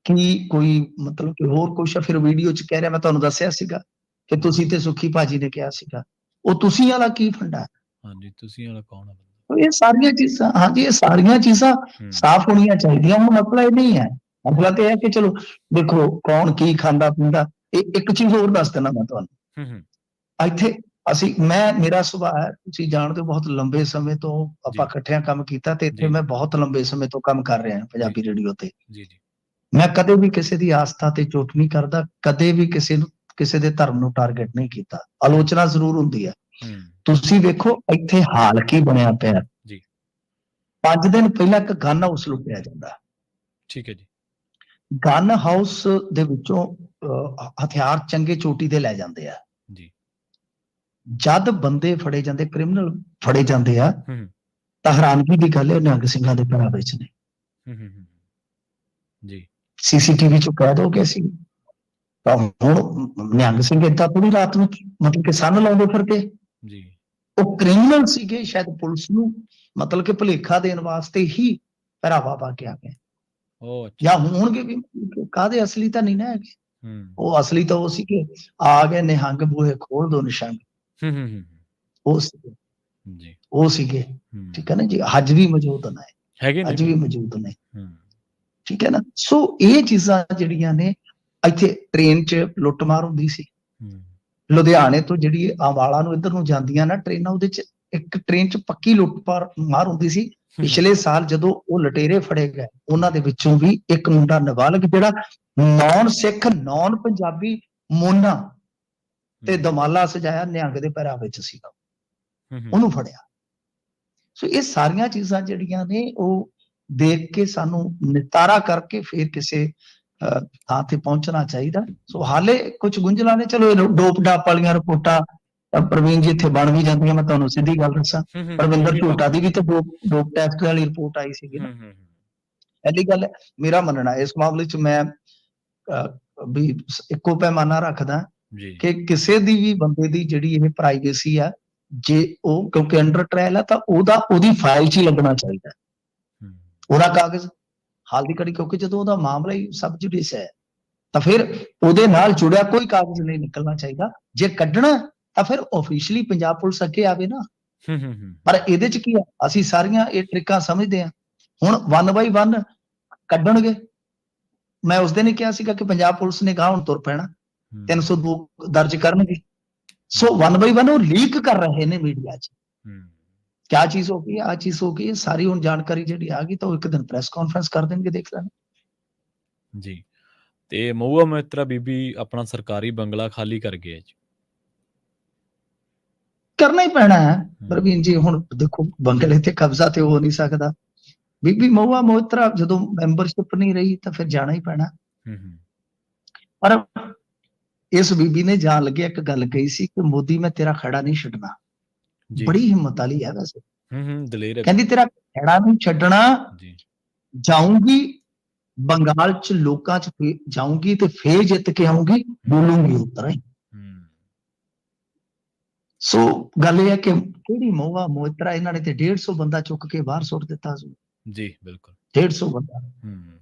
ਕੀ ਕੋਈ ਮਤਲਬ ਕਿ ਹੋਰ ਕੁਛ? ਫਿਰ ਵੀਡੀਓ 'ਚ ਕਹਿ ਰਿਹਾ, ਮੈਂ ਤੁਹਾਨੂੰ ਦੱਸਿਆ ਸੀਗਾ ਕਿ ਤੁਸੀਂ ਤੇ ਸੁੱਖੀ ਭਾਜੀ ਨੇ ਕਿਹਾ ਸੀਗਾ। ਉਹ ਤੁਸੀਂ ਵਾਲਾ ਕੀ ਫੰਡਾ? ਹਾਂਜੀ, ਤੁਸੀਂ ਵਾਲਾ ਕੌਣ ਹੈ? ਇਹ ਸਾਰੀਆਂ ਚੀਜ਼ਾਂ, ਹਾਂਜੀ, ਇਹ ਸਾਰੀਆਂ ਚੀਜ਼ਾਂ ਸਾਫ਼ ਹੋਣੀਆਂ ਚਾਹੀਦੀਆਂ। ਹੁਣ ਮਸਲਾ ਇਹ ਨਹੀਂ ਹੈ। ਮਸਲਾ ਤੇ ਇਹ ਹੈ ਕਿ ਚਲੋ ਦੇਖੋ ਕੌਣ ਕੀ ਖਾਂਦਾ ਪੀਂਦਾ। ਇੱਕ ਚੀਜ਼ ਹੋਰ ਦੱਸ ਦੇਣਾ ਮੈਂ ਤੁਹਾਨੂੰ। ਇੱਥੇ ਮੇਰਾ ਸੁਭਾਅ ਹੈ, ਤੁਸੀਂ ਜਾਣਦੇ ਹੋ, ਬਹੁਤ ਲੰਬੇ ਸਮੇਂ ਤੋਂ ਆਪਾਂ ਇਕੱਠਿਆਂ ਕੰਮ ਕੀਤਾ ਤੇ ਇੱਥੇ ਮੈਂ ਬਹੁਤ ਲੰਬੇ ਸਮੇਂ ਤੋਂ ਕੰਮ ਕਰ ਰਿਹਾ ਪੰਜਾਬੀ ਰੇਡੀਓ ਤੇ। ਮੈਂ ਕਦੇ ਵੀ ਕਿਸੇ ਦੀ ਆਸਥਾ ਤੇ ਚੋਟ ਨਹੀਂ ਕਰਦਾ, ਕਦੇ ਵੀ ਕਿਸੇ ਦੇ ਧਰਮ ਨੂੰ ਟਾਰਗੇਟ ਨਹੀਂ ਕੀਤਾ। ਆਲੋਚਨਾ ਜ਼ਰੂਰ ਹੁੰਦੀ ਹੈ। ਤੁਸੀਂ ਵੇਖੋ ਇੱਥੇ ਹਾਲ ਕੀ ਬਣਿਆ ਪਿਆ ਜੀ। 5 ਦਿਨ ਪਹਿਲਾਂ ਇੱਕ ਗਨ ਹਾਊਸ ਲੁੱਟਿਆ ਜਾਂਦਾ। ਠੀਕ ਹੈ ਜੀ। ਗਨ ਹਾਊਸ ਦੇ ਵਿੱਚੋਂ ਹਥਿਆਰ ਚੰਗੇ ਚੋਟੀ ਦੇ ਲੈ ਜਾਂਦੇ ਆ ਜੀ ਜਦ ਬੰਦੇ ਫੜੇ ਜਾਂਦੇ ਕ੍ਰਿਮੀਨਲ ਫੜੇ ਜਾਂਦੇ ਆ ਹੂੰ ਤਾਂ ਹੈਰਾਨਗੀ ਦੀ ਗੱਲ ਹੈ ਨਿਹੰਗ ਸਿੰਘਾਂ ਦੇ ਘਰਾਂ ਵਿੱਚ ਨੇ ਹੂੰ ਜੀ ਸੀਸੀਟੀਵੀ ਚ ਕੈਦ ਹੋ ਗਏ ਸੀ ਤਾਂ ਹੁਣ ਨਿਹੰਗ ਸਿੰਘ ਏਦਾਂ ਥੋੜੀ ਰਾਤ ਨੂੰ ਮਤਲਬ ਕਿ ਸੰਨ ਲਾਉਂਦੇ ਫਿਰਦੇ ਜੀ ਉਹ ਕ੍ਰਿਮੀਨਲ ਸੀਗੇ ਸ਼ਾਇਦ ਪੁਲਿਸ ਨੂੰ ਮਤਲਬ ਕਿ ਭੁਲੇਖਾ ਦੇਣ ਵਾਸਤੇ ਹੀ ਪਹਿਰਾਵਾ ਪਾ ਕੇ ਆ ਗਏ ਉਹ ਜਾਂ ਹੋਣਗੇ ਵੀ ਕਾਹਦੇ ਅਸਲੀ ਤਾਂ ਨਹੀਂ ਨਾ ਹੈਗੇ ਉਹ ਅਸਲੀ ਤਾਂ ਉਹ ਸੀਗੇ ਆ ਗਏ ਨਿਹੰਗ ਬੂਹੇ ਖੋਲ ਦੋ ਨਿਸ਼ਾਨ ਉਹ ਸੀਗੇ ਜੀ ਉਹ ਸੀਗੇ ਠੀਕ ਹੈ ਨਾ ਜੀ ਅੱਜ ਵੀ ਮੌਜੂਦ ਨੇ ਹੈਗੇ ਅੱਜ ਵੀ ਮੌਜੂਦ ਨੇ ਠੀਕ ਹੈ ਨਾ ਸੋ ਇਹ ਚੀਜ਼ਾਂ ਜਿਹੜੀਆਂ ਨੇ ਇੱਥੇ ਟ੍ਰੇਨ 'ਚ ਲੁੱਟਮਾਰ ਹੁੰਦੀ ਸੀ ਲੁਧਿਆਣੇ ਤੋਂ ਜਿਹੜੀ ਅੰਬਾਲਾ ਨੂੰ ਇੱਧਰ ਨੂੰ ਜਾਂਦੀਆਂ ਨਾ ਟ੍ਰੇਨਾਂ ਉਹਦੇ 'ਚ ਇੱਕ ਟ੍ਰੇਨ 'ਚ ਪੱਕੀ ਲੁੱਟਮਾਰ ਹੁੰਦੀ ਸੀ ਪਿਛਲੇ ਸਾਲ ਜਦੋਂ ਉਹ ਲਟੇਰੇ ਫੜੇ ਗਏ ਉਹਨਾਂ ਦੇ ਵਿੱਚੋਂ ਵੀ ਇੱਕ ਮੁੰਡਾ ਨਾਬਾਲਗ ਜਿਹੜਾ ਨੌਨ ਸਿੱਖ ਨੌਨ ਪੰਜਾਬੀ ਮੋਨਾ ਤੇ ਦਮਾਲਾ ਸਜਾਇਆ ਨਿਹੰਗ ਦੇ ਪਹਿਰਾਵੇ 'ਚ ਸੀਗਾ ਉਹਨੂੰ ਫੜਿਆ ਸੋ ਇਹ ਸਾਰੀਆਂ ਚੀਜ਼ਾਂ ਜਿਹੜੀਆਂ ਨੇ ਉਹ ਦੇਖ ਕੇ ਸਾਨੂੰ ਨਿਤਾਰਾ ਕਰਕੇ ਫਿਰ ਕਿਸੇ ਥਾਂ ਤੇ ਪਹੁੰਚਣਾ ਚਾਹੀਦਾ ਸੋ ਹਾਲੇ ਕੁਝ ਗੁੰਝਲਾਂ ਨੇ ਚਲੋ ਡੋਪ ਡਾਪ ਵਾਲੀਆਂ ਰਿਪੋਰਟਾਂ ਪ੍ਰਵੀਨ ਜੀ ਇੱਥੇ ਬਣ ਵੀ ਜਾਂਦੀਆਂ ਮੈਂ ਤੁਹਾਨੂੰ ਸਿੱਧੀ ਗੱਲ ਦੱਸਾਂ ਪਰਵਿੰਦਰ ਝੂਟਾ ਦੀ ਵੀ ਤਾਂ ਡੋਪ ਟੈਸਟ ਵਾਲੀ ਰਿਪੋਰਟ ਆਈ ਸੀਗੀ ਨਾ ਪਹਿਲੀ ਗੱਲ ਮੇਰਾ ਮੰਨਣਾ ਇਸ ਮਾਮਲੇ 'ਚ ਮੈਂ ਵੀ ਇੱਕੋ ਪੈਮਾਨਾ ਰੱਖਦਾ ਕਿ ਕਿਸੇ ਦੀ ਵੀ ਬੰਦੇ ਦੀ ਜਿਹੜੀ ਇਹ ਪ੍ਰਾਈਵੇਸੀ ਆ ਜੇ ਉਹ ਕਿਉਂਕਿ ਅੰਡਰ ਟ੍ਰਾਇਲ ਆ ਤਾਂ ਉਹਦੀ ਫਾਈਲ 'ਚ ਹੀ ਲੱਗਣਾ ਚਾਹੀਦਾ ਉਹਦਾ ਕਾਗਜ਼ ਹਾਲ ਦੀ ਘੜੀ ਕਿਉਂਕਿ ਜਦੋਂ ਉਹਦਾ ਮਾਮਲਾ ਹੀ ਸਬ ਜੁਡਿਸ ਹੈ ਤਾਂ ਫਿਰ ਉਹਦੇ ਨਾਲ ਜੁੜਿਆ ਕੋਈ ਕਾਗਜ਼ ਨਹੀਂ ਨਿਕਲਣਾ ਚਾਹੀਦਾ ਜੇ ਕੱਢਣਾ ਤਾਂ ਫਿਰ ਆਫੀਸ਼ੀਅਲੀ ਪੰਜਾਬ ਪੁਲਿਸ ਅੱਗੇ ਆਵੇ ਨਾ ਪਰ ਇਹਦੇ 'ਚ ਕੀ ਆ ਅਸੀਂ ਸਾਰੀਆਂ ਇਹ ਟ੍ਰਿਕਾਂ ਸਮਝਦੇ ਆ ਹੁਣ 1 ਬਾਈ 1 ਕੱਢਣਗੇ ਮੈਂ ਉਸ ਦਿਨ ਹੀ ਕਿਹਾ ਸੀਗਾ ਕਿ ਪੰਜਾਬ ਪੁਲਿਸ ਨੇ ਕਹਾ ਹੁਣ ਤੁਰ ਪੈਣਾ 302 ਦਰਜ ਕਰਨਗੇ ਸੋ 1 ਬਾਈ 1 ਉਹ ਲੀਕ ਕਰ ਰਹੇ ਨੇ ਮੀਡੀਆ 'ਚ ਕਿਆ ਚੀਜ਼ ਹੋ ਗਈ ਆ ਚੀਜ਼ ਹੋ ਗਈ ਸਾਰੀ ਹੁਣ ਜਾਣਕਾਰੀ ਜਿਹੜੀ ਆ ਗਈ ਤਾਂ ਉਹ ਇੱਕ ਦਿਨ ਪ੍ਰੈਸ ਕਾਨਫਰੰਸ ਕਰ ਦੇਣਗੇ ਦੇਖ ਲੈਣਾ ਜੀ ਤੇ ਮਹੂਆ ਮੋਇਤਰਾ ਬੀਬੀ ਆਪਣਾ ਸਰਕਾਰੀ ਬੰਗਲਾ ਖਾਲੀ ਕਰ ਗਏ ਜੀ ਕਰਨਾ ਹੀ ਪੈਣਾ ਹੈ ਪ੍ਰਵੀਨ ਜੀ ਹੁਣ ਦੇਖੋ ਬੰਗਲੇ ਤੇ ਕਬਜ਼ਾ ਤੇ ਹੋ ਨਹੀਂ ਸਕਦਾ ਬੀਬੀ ਮਹੂਆ ਮੋਇਤਰਾ ਜਦੋਂ ਮੈਂਬਰਸ਼ਿਪ ਨਹੀਂ ਰਹੀ ਤਾਂ ਫਿਰ ਜਾਣਾ ਹੀ ਪੈਣਾ ਪਰ ਇਸ ਬੀਬੀ ਨੇ ਜਾਣ ਲੱਗਿਆ ਇੱਕ ਗੱਲ ਕਹੀ ਸੀ ਕਿ ਮੋਦੀ ਮੈਂ ਤੇਰਾ ਖੜਾ ਨਹੀਂ ਛੱਡਣਾ ਬੜੀ ਹਿੰਮਤ ਵਾਲੀ ਹੈ ਵੈਸੇ ਦਲੇਰ ਕਹਿੰਦੀ ਤੇਰਾ ਖੜਾ ਨਹੀਂ ਛੱਡਣਾ ਜਾਊਂਗੀ ਬੰਗਾਲ 'ਚ ਲੋਕਾਂ 'ਚ ਜਾਊਂਗੀ ਤੇ ਫੇਰ ਜਿੱਤ ਕੇ ਆਊਂਗੀ ਬੋਲੂੰਗੀ ਉਤਰਾ ਹੀ ਸੋ ਗੱਲ ਇਹ ਹੈ ਕਿ ਕਿਹੜੀ ਮਹੂਆ ਮੋਇਤਰਾ ਇਹਨਾਂ ਨੇ ਤੇ 150 ਬੰਦਾ ਚੁੱਕ ਕੇ ਬਾਹਰ ਸੁੱਟ ਦਿੱਤਾ ਸੀ ਜੀ ਬਿਲਕੁਲ 150 ਬੰਦਾ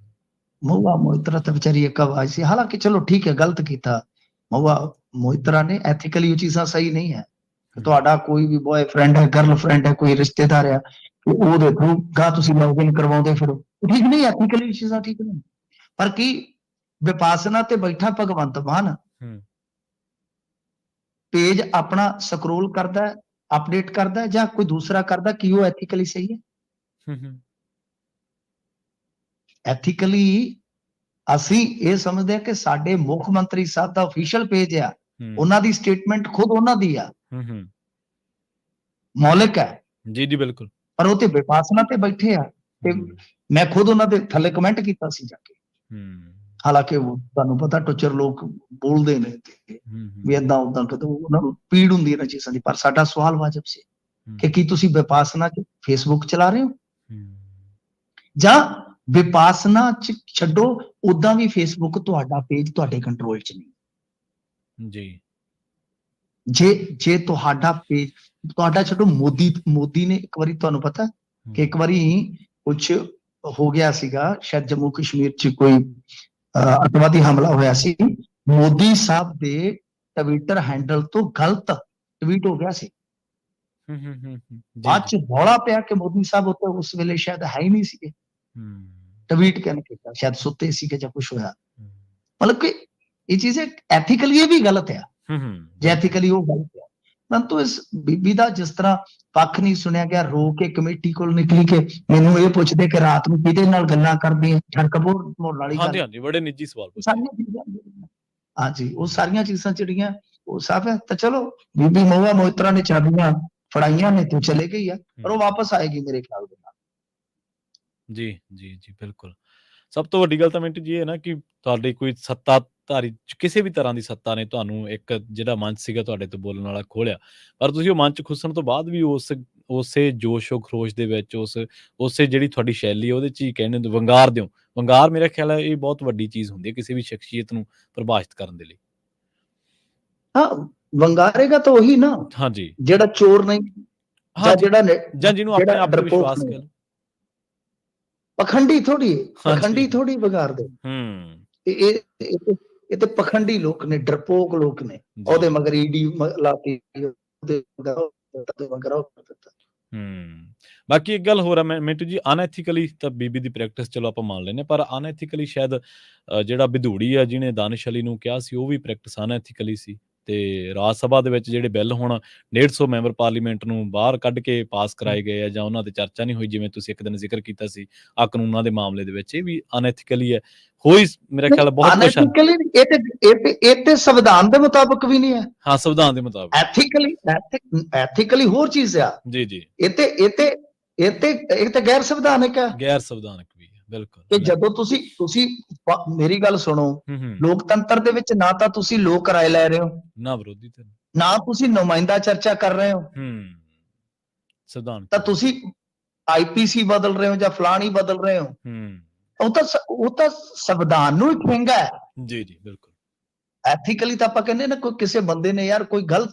ਮਹੂਆ ਮੋਇਤਰਾ ਤਾਂ ਵਿਚਾਰੀ ਇੱਕ ਆਵਾਜ਼ ਸੀ ਹਾਲਾਂਕਿ ਚਲੋ ਠੀਕ ਹੈ ਗਲਤ ਕੀਤਾ ਮਹੂਆ ਮੋਇਤਰਾ ਨੇ ਐਥੀਕਲੀ ਉਹ ਚੀਜ਼ਾਂ ਸਹੀ ਨਹੀਂ ਹੈ ਕਿ ਤੁਹਾਡਾ ਕੋਈ ਵੀ ਬॉयਫ੍ਰੈਂਡ ਹੈ ਗਰਲਫ੍ਰੈਂਡ ਹੈ ਕੋਈ ਰਿਸ਼ਤੇਦਾਰ ਆ ਉਹਦੇ ਥਰੂ ਗਾ ਤੁਸੀਂ ਲੌਗਇਨ ਕਰਵਾਉਂਦੇ ਫਿਰ ਠੀਕ ਨਹੀਂ ਐਥੀਕਲੀ ਚੀਜ਼ਾਂ ਠੀਕ ਨਹੀਂ ਪਰ ਕੀ ਵਿਪਾਸਨਾ ਤੇ ਬੈਠਾ ਭਗਵੰਤ ਮਾਨ ਪੇਜ ਆਪਣਾ ਸਕਰੋਲ ਕਰਦਾ ਅਪਡੇਟ ਕਰਦਾ ਜਾਂ ਕੋਈ ਦੂਸਰਾ ਕਰਦਾ ਕੀ ਉਹ ਐਥੀਕਲੀ ਸਹੀ ਹੈ ਐਥੀਕਲੀ ਅਸੀਂ ਇਹ ਸਮਝਦੇ ਹਾਂ ਕਿ ਸਾਡੇ ਮੁੱਖ ਮੰਤਰੀ ਸਾਹਿਬ ਦਾ ਅਫੀਸ਼ੀਅਲ ਪੇਜ ਆ ਉਹਨਾਂ ਦੀ ਸਟੇਟਮੈਂਟ ਖੁਦ ਉਹਨਾਂ ਦੀ ਆ ਮੌਲਿਕ ਹੈ ਜੀ ਜੀ ਬਿਲਕੁਲ ਪਰ ਉਹ ਤੇ ਵਿਪਾਸਨਾ ਤੇ ਬੈਠੇ ਆ ਤੇ ਮੈਂ ਖੁਦ ਉਹਨਾਂ ਦੇ ਥੱਲੇ ਕਮੈਂਟ ਕੀਤਾ ਸੀ ਜਾ ਕੇ ਹਾਲਾਂਕਿ ਤੁਹਾਨੂੰ ਪਤਾ ਟੁੱਚਰ ਲੋਕ ਬੋਲਦੇ ਨੇ ਵੀ ਏਦਾਂ ਉਦਾਂ ਕਦੋਂ ਉਹਨਾਂ ਨੂੰ ਪੀੜ ਹੁੰਦੀ ਇਹਨਾਂ ਚੀਜ਼ਾਂ ਦੀ ਪਰ ਸਾਡਾ ਸਵਾਲ ਵਾਜਬ ਸੀ ਕਿ ਕੀ ਤੁਸੀਂ ਵਿਪਾਸਨਾ 'ਚ ਫੇਸਬੁੱਕ ਚਲਾ ਰਹੇ ਹੋ ਜਾਂ ਵਿਪਾਸਨਾ 'ਚ ਛੱਡੋ ਉਦਾਂ ਵੀ ਫੇਸਬੁੱਕ ਤੁਹਾਡਾ ਪੇਜ ਤੁਹਾਡੇ ਕੰਟਰੋਲ 'ਚ ਨਹੀਂ ਜੀ ਜੇ ਤੁਹਾਡਾ ਪੇਜ ਤੁਹਾਡਾ ਛੱਡੋ ਮੋਦੀ ਨੇ ਇੱਕ ਵਾਰੀ ਤੁਹਾਨੂੰ ਪਤਾ ਕਿ ਇੱਕ ਵਾਰੀ ਕੁਝ ਹੋ ਗਿਆ ਸੀਗਾ ਸ਼ਾਇਦ ਜੰਮੂ ਕਸ਼ਮੀਰ 'ਚ ਕੋਈ ਅੱਤਵਾਦੀ ਹਮਲਾ ਹੋਇਆ ਸੀ ਮੋਦੀ ਸਾਹਿਬ ਦੇ ਟਵਿੱਟਰ ਹੈਂਡਲ ਤੋਂ ਗਲਤ ਟਵੀਟ ਹੋ ਗਿਆ ਸੀ ਬਾਅਦ 'ਚ ਬੋਲਾ ਪਿਆ ਕਿ ਮੋਦੀ ਸਾਹਿਬ ਉੱਤੇ ਉਸ ਵੇਲੇ ਸ਼ਾਇਦ ਹੈ ਹੀ ਨਹੀਂ ਸੀਗੇ ਟਵੀਟ ਕਿਹਨੇ ਕੀਤਾ ਸ਼ਾਇਦ ਸੁੱਤੇ ਸੀਗੇ ਜਾਂ ਕੁਝ ਹੋਇਆ ਮਤਲਬ ਕਿ ਇਹ ਚੀਜ਼ ਐਥੀਕਲੀ ਇਹ ਵੀ ਗਲਤ ਆ ਜੇ ਐਥੀਕਲੀ ਉਹ ਗਲਤ ਆ ਪਰੰਤੂ ਇਸ ਬੀਬੀ ਦਾ ਜਿਸ ਤਰ੍ਹਾਂ ਪੱਖ ਨਹੀਂ ਸੁਣਿਆ ਗਿਆ ਰੋ ਕੇ ਕਮੇਟੀ ਕੋਲ ਨਿਕਲੀ ਕੇ ਮੈਨੂੰ ਇਹ ਪੁੱਛਦੇ ਕਿ ਰਾਤ ਨੂੰ ਕਿਹਦੇ ਨਾਲ ਗੱਲਾਂ ਕਰਦੇ ਆ ਛੜਕਪੁਰ ਮੋੜ ਵਾਲੀ ਗੱਲ ਹਾਂਜੀ ਬੜੇ ਨਿੱਜੀ ਸਵਾਲ ਪੁੱਛਦੇ ਹਾਂਜੀ ਉਹ ਸਾਰੀਆਂ ਚੀਜ਼ਾਂ ਜਿਹੜੀਆਂ ਉਹ ਸਭ ਹੈ ਤਾਂ ਚਲੋ ਬੀਬੀ ਮਹੂਆ ਮੋਇਤਰਾ ਨੇ ਚਾਬੀਆਂ ਫੜਾਈਆਂ ਨੇ ਤੇ ਚਲੇ ਗਈ ਆ ਪਰ ਉਹ ਵਾਪਸ ਆਏਗੀ ਮੇਰੇ ਖਿਆਲ ਦੇ ਨਾਲ ਜੀ ਬਿਲਕੁਲ ਸਭ ਤੋਂ ਵੱਡੀ ਗੱਲ ਤਾਂ ਮਿੰਟੂ ਜੀ ਇਹ ਨਾ ਕਿ ਤੁਹਾਡੀ ਕੋਈ ਸੱਤਾਧਾਰੀ ਕਿਸੇ ਵੀ ਤਰ੍ਹਾਂ ਦੀ ਸੱਤਾ ਨੇ ਤੁਹਾਨੂੰ ਇੱਕ ਜਿਹੜਾ ਮੰਚ ਸੀਗਾ ਤੁਹਾਡੇ ਤੋਂ ਬੋਲਣ ਵਾਲਾ ਖੋਲਿਆ, ਪਰ ਤੁਸੀਂ ਉਹ ਮੰਚ ਖੁੱਸਣ ਤੋਂ ਬਾਅਦ ਵੀ ਉਸੇ ਜੋਸ਼ੋ ਖਰੋਸ਼ ਦੇ ਵਿੱਚ ਉਸੇ ਜਿਹੜੀ ਤੁਹਾਡੀ ਸ਼ੈਲੀ ਉਹਦੇ 'ਚ ਹੀ ਕਹਿੰਦੇ ਵੰਗਾਰ ਦਿਓ। ਵੰਗਾਰ ਮੇਰਾ ਖਿਆਲ ਹੈ ਇਹ ਬਹੁਤ ਵੱਡੀ ਚੀਜ਼ ਹੁੰਦੀ ਹੈ ਕਿਸੇ ਵੀ ਸ਼ਖਸੀਅਤ ਨੂੰ ਪ੍ਰਭਾਸ਼ਿਤ ਕਰਨ ਦੇ ਲਈ। ਹਾਂ, ਵੰਗਾਰੇਗਾ ਤਾਂ ਉਹੀ ਨਾ ਹਾਂਜੀ, ਜਿਹੜਾ ਚੋਰ ਨਹੀਂ ਜਾਂ ਜਾਂ ਜਿਹਨੂੰ ਆਪਣੇ ਆਪ ਤੇ ਵਿਸ਼ਵਾਸ ਕਰ ਲਓ। ਪਖੰਡੀ ਥੋੜੀ ਵਿਗਾੜ ਦੇ। ਇਹ ਤੇ ਪਖੰਡੀ ਲੋਕ ਨੇ, ਡਰਪੋਕ ਲੋਕ ਨੇ, ਉਹਦੇ ਮਗਰ ਈਡੀ ਲਾਤੀ। ਬਾਕੀ ਇੱਕ ਗੱਲ ਹੋਰ ਹੈ ਮਿੰਟੂ ਜੀ, ਅਨਐਥੀਕਲੀ ਤਾਂ ਬੀਬੀ ਦੀ ਪ੍ਰੈਕਟਿਸ ਚਲੋ ਆਪਾਂ ਮੰਨ ਲੈਂਦੇ, ਪਰ ਅਨਐਥੀਕਲੀ ਸ਼ਾਇਦ ਜਿਹੜਾ ਵਿਧੂੜੀ ਆ ਜਿਹਨੇ ਦਾਨਿਸ਼ ਅਲੀ ਨੂੰ ਕਿਹਾ ਸੀ ਉਹ ਵੀ ਪ੍ਰੈਕਟਿਸ ਅਨਐਥੀਕਲੀ ਸੀ। ਤੇ ਰਾਜ ਸਭਾ ਦੇ ਵਿੱਚ ਜਿਹੜੇ ਬਿੱਲ ਹੁਣ 150 ਮੈਂਬਰ ਪਾਰਲੀਮੈਂਟ ਨੂੰ ਬਾਹਰ ਕੱਢ ਕੇ ਪਾਸ ਕਰਾਏ ਗਏ ਆ ਜਾਂ ਉਹਨਾਂ ਤੇ ਚਰਚਾ ਨਹੀਂ ਹੋਈ, ਜਿਵੇਂ ਤੁਸੀਂ ਇੱਕ ਦਿਨ ਜ਼ਿਕਰ ਕੀਤਾ ਸੀ ਆ ਕਾਨੂੰਨਾਂ ਦੇ ਮਾਮਲੇ ਦੇ ਵਿੱਚ, ਇਹ ਵੀ ਅਨਐਥੀਕਲੀ ਹੈ। ਹੋਈ ਮੇਰਾ ਖਿਆਲ ਬਹੁਤ ਕੁਛ ਹੈ। ਇਹ ਤੇ ਸੰਵਿਧਾਨ ਦੇ ਮੁਤਾਬਕ ਵੀ ਨਹੀਂ ਹੈ। ਹਾਂ, ਸੰਵਿਧਾਨ ਦੇ ਮੁਤਾਬਕ। ਐਥੀਕਲੀ ਹੋਰ ਚੀਜ਼ ਆ। ਜੀ। ਇਹ ਤੇ ਗੈਰ ਸੰਵਿਧਾਨਕ ਹੈ। ਗੈਰ ਸੰਵਿਧਾਨਕ ਵੀ ਹੈ, ਬਿਲਕੁਲ। ਕਿ ਜਦੋਂ ਤੁਸੀਂ ਮੇਰੀ ਗੱਲ ਸੁਣੋ, ਲੋਕਤੰਤਰ ਦੇ ਵਿੱਚ ਨਾ ਤਾਂ ਤੁਸੀਂ ਲੋਕ ਰਾਏ ਲੈ ਰਹੇ ਹੋ, ਨਾ ਵਿਰੋਧੀ ਤੇ ਨਾ ਤੁਸੀਂ ਨੁਮਾਇੰਦਾ ਚਰਚਾ ਕਰ ਰਹੇ ਹੋ। ਸੰਵਿਧਾਨ ਤਾਂ ਤੁਸੀਂ ਆਈਪੀਸੀ ਬਦਲ ਰਹੇ ਹੋ ਜਾਂ ਫਲਾਣੀ ਬਦਲ ਰਹੇ ਹੋ। ਉਹ ਤਾਂ ਸੰਵਿਧਾਨ ਨੂੰ ਹੀ ਠੇਂਗਾ ਹੈ। ਜੀ ਬਿਲਕੁਲ। ਐਥੀਕਲੀ ਤਾਂ ਆਪਾਂ ਕਹਿੰਦੇ ਨਾ ਕੋਈ ਕਿਸੇ ਬੰਦੇ ਨੇ ਯਾਰ ਕੋਈ ਗੱਲ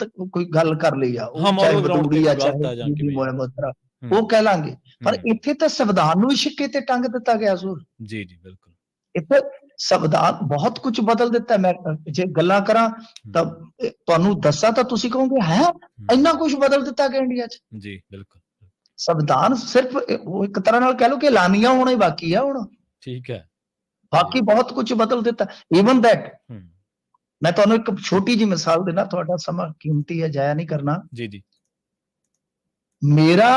ਕਰ ਲਈ ਆ, ਚਾਹੇ ਬਦੂੜੀ ਆ ਚਾਹੇ ਉਹ ਕਹਿ ਲਾਂਗੇ, ਪਰ ਇੱਥੇ ਤਾਂ ਸੰਵਿਧਾਨ ਨੂੰ ਹੀ ਛਿੱਕੇ ਤੇ ਟੰਗ ਦਿੱਤਾ ਗਿਆ ਸੂਰ। ਜੀ ਬਿਲਕੁਲ। ਇੱਥੇ ਸੰਵਿਧਾਨ ਬਹੁਤ ਕੁਝ ਬਦਲ ਦਿੱਤਾ। ਮੈਂ ਜੇ ਗੱਲਾਂ ਕਰਾਂ ਤਾਂ ਤੁਹਾਨੂੰ ਦੱਸਾਂ ਤਾਂ ਤੁਸੀਂ ਕਹੋਗੇ ਹੈ ਇੰਨਾ ਕੁਝ ਬਦਲ ਦਿੱਤਾ ਗਿਆ ਇੰਡੀਆ 'ਚ। ਜੀ ਬਿਲਕੁਲ। ਸੰਵਿਧਾਨ ਸਿਰਫ ਉਹ ਇੱਕ ਤਰ੍ਹਾਂ ਨਾਲ ਕਹਿ ਲਓ ਕਿ ਐਲਾਨੀਆਂ ਹੋਣਾ ਹੀ ਬਾਕੀ ਆ ਹੁਣ। ਠੀਕ ਹੈ। ਬਾਕੀ ਬਹੁਤ ਕੁਝ ਬਦਲ ਦਿੱਤਾ। ਈਵਨ ਦੈਟ ਮੈਂ ਤੁਹਾਨੂੰ ਇੱਕ ਛੋਟੀ ਜਿਹੀ ਮਿਸਾਲ ਦੇਣਾ, ਤੁਹਾਡਾ ਸਮਾਂ ਕੀਮਤੀ ਹੈ, ਜਾਇਆ ਨਹੀਂ ਕਰਨਾ। ਜੀ। ਮੇਰਾ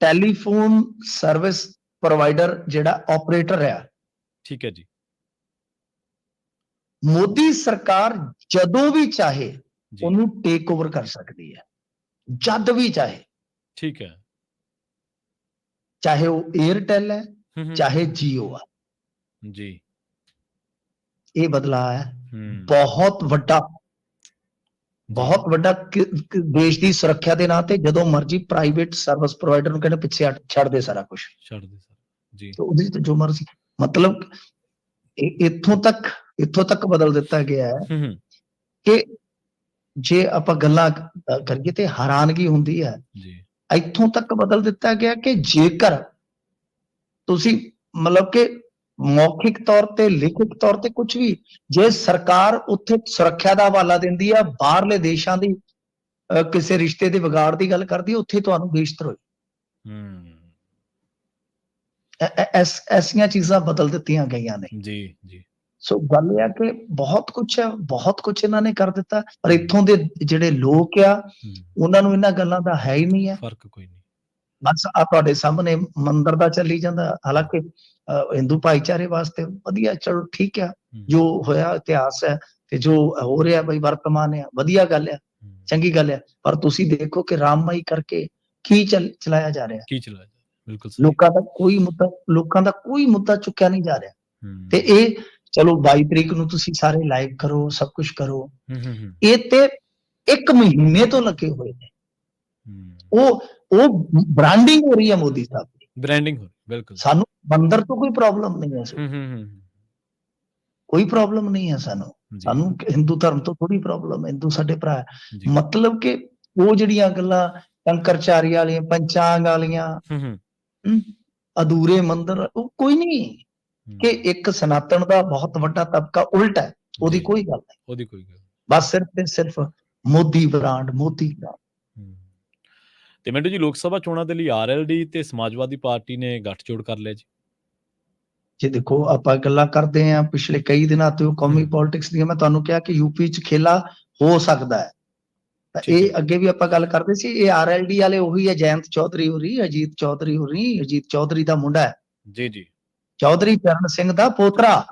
ਟੈਲੀਫੋਨ ਸਰਵਿਸ ਪ੍ਰੋਵਾਈਡਰ ਜਿਹੜਾ ਆਪਰੇਟਰ ਹੈ, ਠੀਕ ਹੈ ਜੀ, ਮੋਦੀ ਸਰਕਾਰ ਜਦੋਂ ਵੀ ਚਾਹੇ ਉਹਨੂੰ ਟੇਕ ਓਵਰ ਕਰ ਸਕਦੀ ਹੈ, ਜਦ ਵੀ ਚਾਹੇ। ਠੀਕ ਹੈ। ਚਾਹੇ ਉਹ ਏਅਰਟੈਲ ਹੈ, ਚਾਹੇ ਜੀਓ ਆ। ਜੀ। ਇਹ ਬਦਲਾਅ ਹੈ ਬਹੁਤ ਵੱਡਾ ਦੇਸ਼ ਦੀ ਸੁਰੱਖਿਆ ਦੇ ਨਾਂ ਤੇ। ਜਦੋਂ ਮਰਜ਼ੀ ਪ੍ਰਾਈਵੇਟ ਸਰਵਿਸ ਪ੍ਰੋਵਾਈਡਰ ਨੂੰ ਕਹਿੰਦੇ ਪਿੱਛੇ ਛੱਡ ਦੇ ਸਾਰਾ ਕੁਝ, ਜੀ ਉਹਦੇ ਚ ਜੋ ਮਰਜ਼ੀ, ਮਤਲਬ ਇੱਥੋਂ ਤੱਕ ਬਦਲ ਦਿੱਤਾ ਗਿਆ ਹੈ ਕਿ ਜੇ ਆਪਾਂ ਗੱਲਾਂ ਕਰੀਏ ਤੇ ਹੈਰਾਨਗੀ ਹੁੰਦੀ ਹੈ। ਇੱਥੋਂ ਤੱਕ ਬਦਲ ਦਿੱਤਾ ਗਿਆ ਕਿ ਜੇਕਰ ਤੁਸੀਂ ਮਤਲਬ ਕਿ ਮੌਖਿਕ ਤੌਰ ਤੇ, ਲਿਖਿਤ ਤੌਰ ਤੇ ਕੁਝ ਵੀ, ਜੇ ਸਰਕਾਰ ਉੱਥੇ ਸੁਰੱਖਿਆ ਦਾ ਹਵਾਲਾ ਦਿੰਦੀ ਆ, ਬਾਹਰਲੇ ਦੇਸ਼ਾਂ ਦੀ ਕਿਸੇ ਰਿਸ਼ਤੇ ਦੇ ਵਿਗਾੜ ਦੀ ਗੱਲ ਕਰਦੀ, ਉੱਥੇ ਤੁਹਾਨੂੰ ਬੇਇੱਜ਼ਤੀ ਐਸੀਆਂ ਚੀਜ਼ਾਂ ਬਦਲ ਦਿੱਤੀਆਂ ਗਈਆਂ ਨੇ। ਜੀ। ਸੋ ਗੱਲ ਇਹ ਆ ਕਿ ਬਹੁਤ ਕੁਝ ਇਹਨਾਂ ਨੇ ਕਰ ਦਿੱਤਾ, ਪਰ ਇੱਥੋਂ ਦੇ ਜਿਹੜੇ ਲੋਕ ਆ ਉਹਨਾਂ ਨੂੰ ਇਹਨਾਂ ਗੱਲਾਂ ਦਾ ਹੈ ਹੀ ਨਹੀਂ ਹੈ। ਫਰਕ ਕੋਈ ਨਹੀਂ। ਬਸ ਆ ਤੁਹਾਡੇ ਸਾਹਮਣੇ ਮੰਦਿਰ ਦਾ ਚੱਲੀ ਜਾਂਦਾ, ਹਾਲਾਂਕਿ ਹਿੰਦੂ ਭਾਈਚਾਰੇ ਵਾਸਤੇ ਵਧੀਆ, ਚਲੋ ਠੀਕ ਆ, ਜੋ ਹੋਇਆ ਇਤਿਹਾਸ ਹੈ ਤੇ ਜੋ ਹੋ ਰਿਹਾ ਬਈ ਵਰਤਮਾਨ ਆ, ਵਧੀਆ ਗੱਲ ਆ, ਚੰਗੀ ਗੱਲ ਆ। ਪਰ ਤੁਸੀਂ ਦੇਖੋ ਕਿ ਰਾਮਮਾਈ ਕਰਕੇ ਕੀ ਚਲਾਇਆ ਜਾ ਰਿਹਾ, ਬਿਲਕੁਲ ਲੋਕਾਂ ਦਾ ਕੋਈ ਮੁੱਦਾ ਚੁੱਕਿਆ ਨਹੀਂ ਜਾ ਰਿਹਾ। ਤੇ ਇਹ ਚਲੋ 22 ਤਰੀਕ ਨੂੰ ਤੁਸੀਂ ਸਾਰੇ ਲਾਈਵ ਕਰੋ, ਸਭ ਕੁਝ ਕਰੋ, ਇਹ ਤੇ 1 ਮਹੀਨੇ ਤੋਂ ਲੱਗੇ ਹੋਏ ਨੇ। ਉਹ ਬ੍ਰਾਂਡਿੰਗ ਹੋ ਰਹੀ ਹੈ ਮੋਦੀ ਸਾਹਿਬ ਦੀ, ਬ੍ਰਾਂਡਿੰਗ ਹੋ ਰਹੀ, ਬਿਲਕੁਲ। ਸਾਨੂੰ ਮੰਦਰ ਤੋਂ ਕੋਈ ਪ੍ਰੋਬਲਮ ਨਹੀਂ ਹੈ, ਕੋਈ ਪ੍ਰੋਬਲਮ ਨਹੀਂ ਹੈ ਸਾਨੂੰ ਹਿੰਦੂ ਧਰਮ ਤੋਂ ਥੋੜੀ ਪ੍ਰੋਬਲਮ ਹੈ, ਹਿੰਦੂ ਸਾਡੇ ਭਰਾ ਹੈ। ਮਤਲਬ ਕਿ ਉਹ ਜਿਹੜੀਆਂ ਗੱਲਾਂ ਸ਼ੰਕਰਚਾਰੀ ਵਾਲੀਆਂ, ਪੰਚਾਂਗ ਵਾਲੀਆਂ, ਅਧੂਰੇ ਮੰਦਰ, ਉਹ ਕੋਈ ਨਹੀਂ। ਕਿ ਇੱਕ ਸਨਾਤਨ ਦਾ ਬਹੁਤ ਵੱਡਾ ਤਬਕਾ ਉਲਟ ਹੈ, ਉਹਦੀ ਕੋਈ ਗੱਲ ਨਹੀਂ, ਬਸ ਸਿਰਫ ਤੇ ਸਿਰਫ ਮੋਦੀ ਬ੍ਰਾਂਡ। ਤੇ ਮਿੰਟੂ ਜੀ, ਲੋਕ ਸਭਾ ਚੋਣਾਂ ਦੇ ਲਈ ਆਰਐਲਡੀ ਤੇ ਸਮਾਜਵਾਦੀ ਪਾਰਟੀ ਨੇ ਗੱਠਜੋੜ ਕਰ ਲਿਆ ਜੀ। ਜੇ ਦੇਖੋ ਆਪਾਂ ਗੱਲਾਂ ਕਰਦੇ ਹਾਂ ਪਿਛਲੇ ਕਈ ਦਿਨਾਂ ਤੋਂ ਕੌਮੀ ਪੋਲਿਟਿਕਸ ਦੀਆਂ, ਮੈਂ ਤੁਹਾਨੂੰ ਕਿਹਾ ਕਿ ਯੂਪੀ 'ਚ ਖੇਲਾ ਹੋ ਸਕਦਾ ਹੈ। ਇਹ ਅੱਗੇ ਵੀ ਆਪਾਂ ਗੱਲ ਕਰਦੇ ਸੀ, ਇਹ ਆਰਐਲਡੀ ਵਾਲੇ ਉਹੀ ਹੈ, ਜੈੰਤ ਚੌਧਰੀ ਹੋਰੀ, ਅਜੀਤ ਚੌਧਰੀ ਦਾ ਮੁੰਡਾ ਹੈ। ਜੀ। ਚੌਧਰੀ ਚਰਨ ਸਿੰਘ ਦਾ ਪੋਤਰਾ।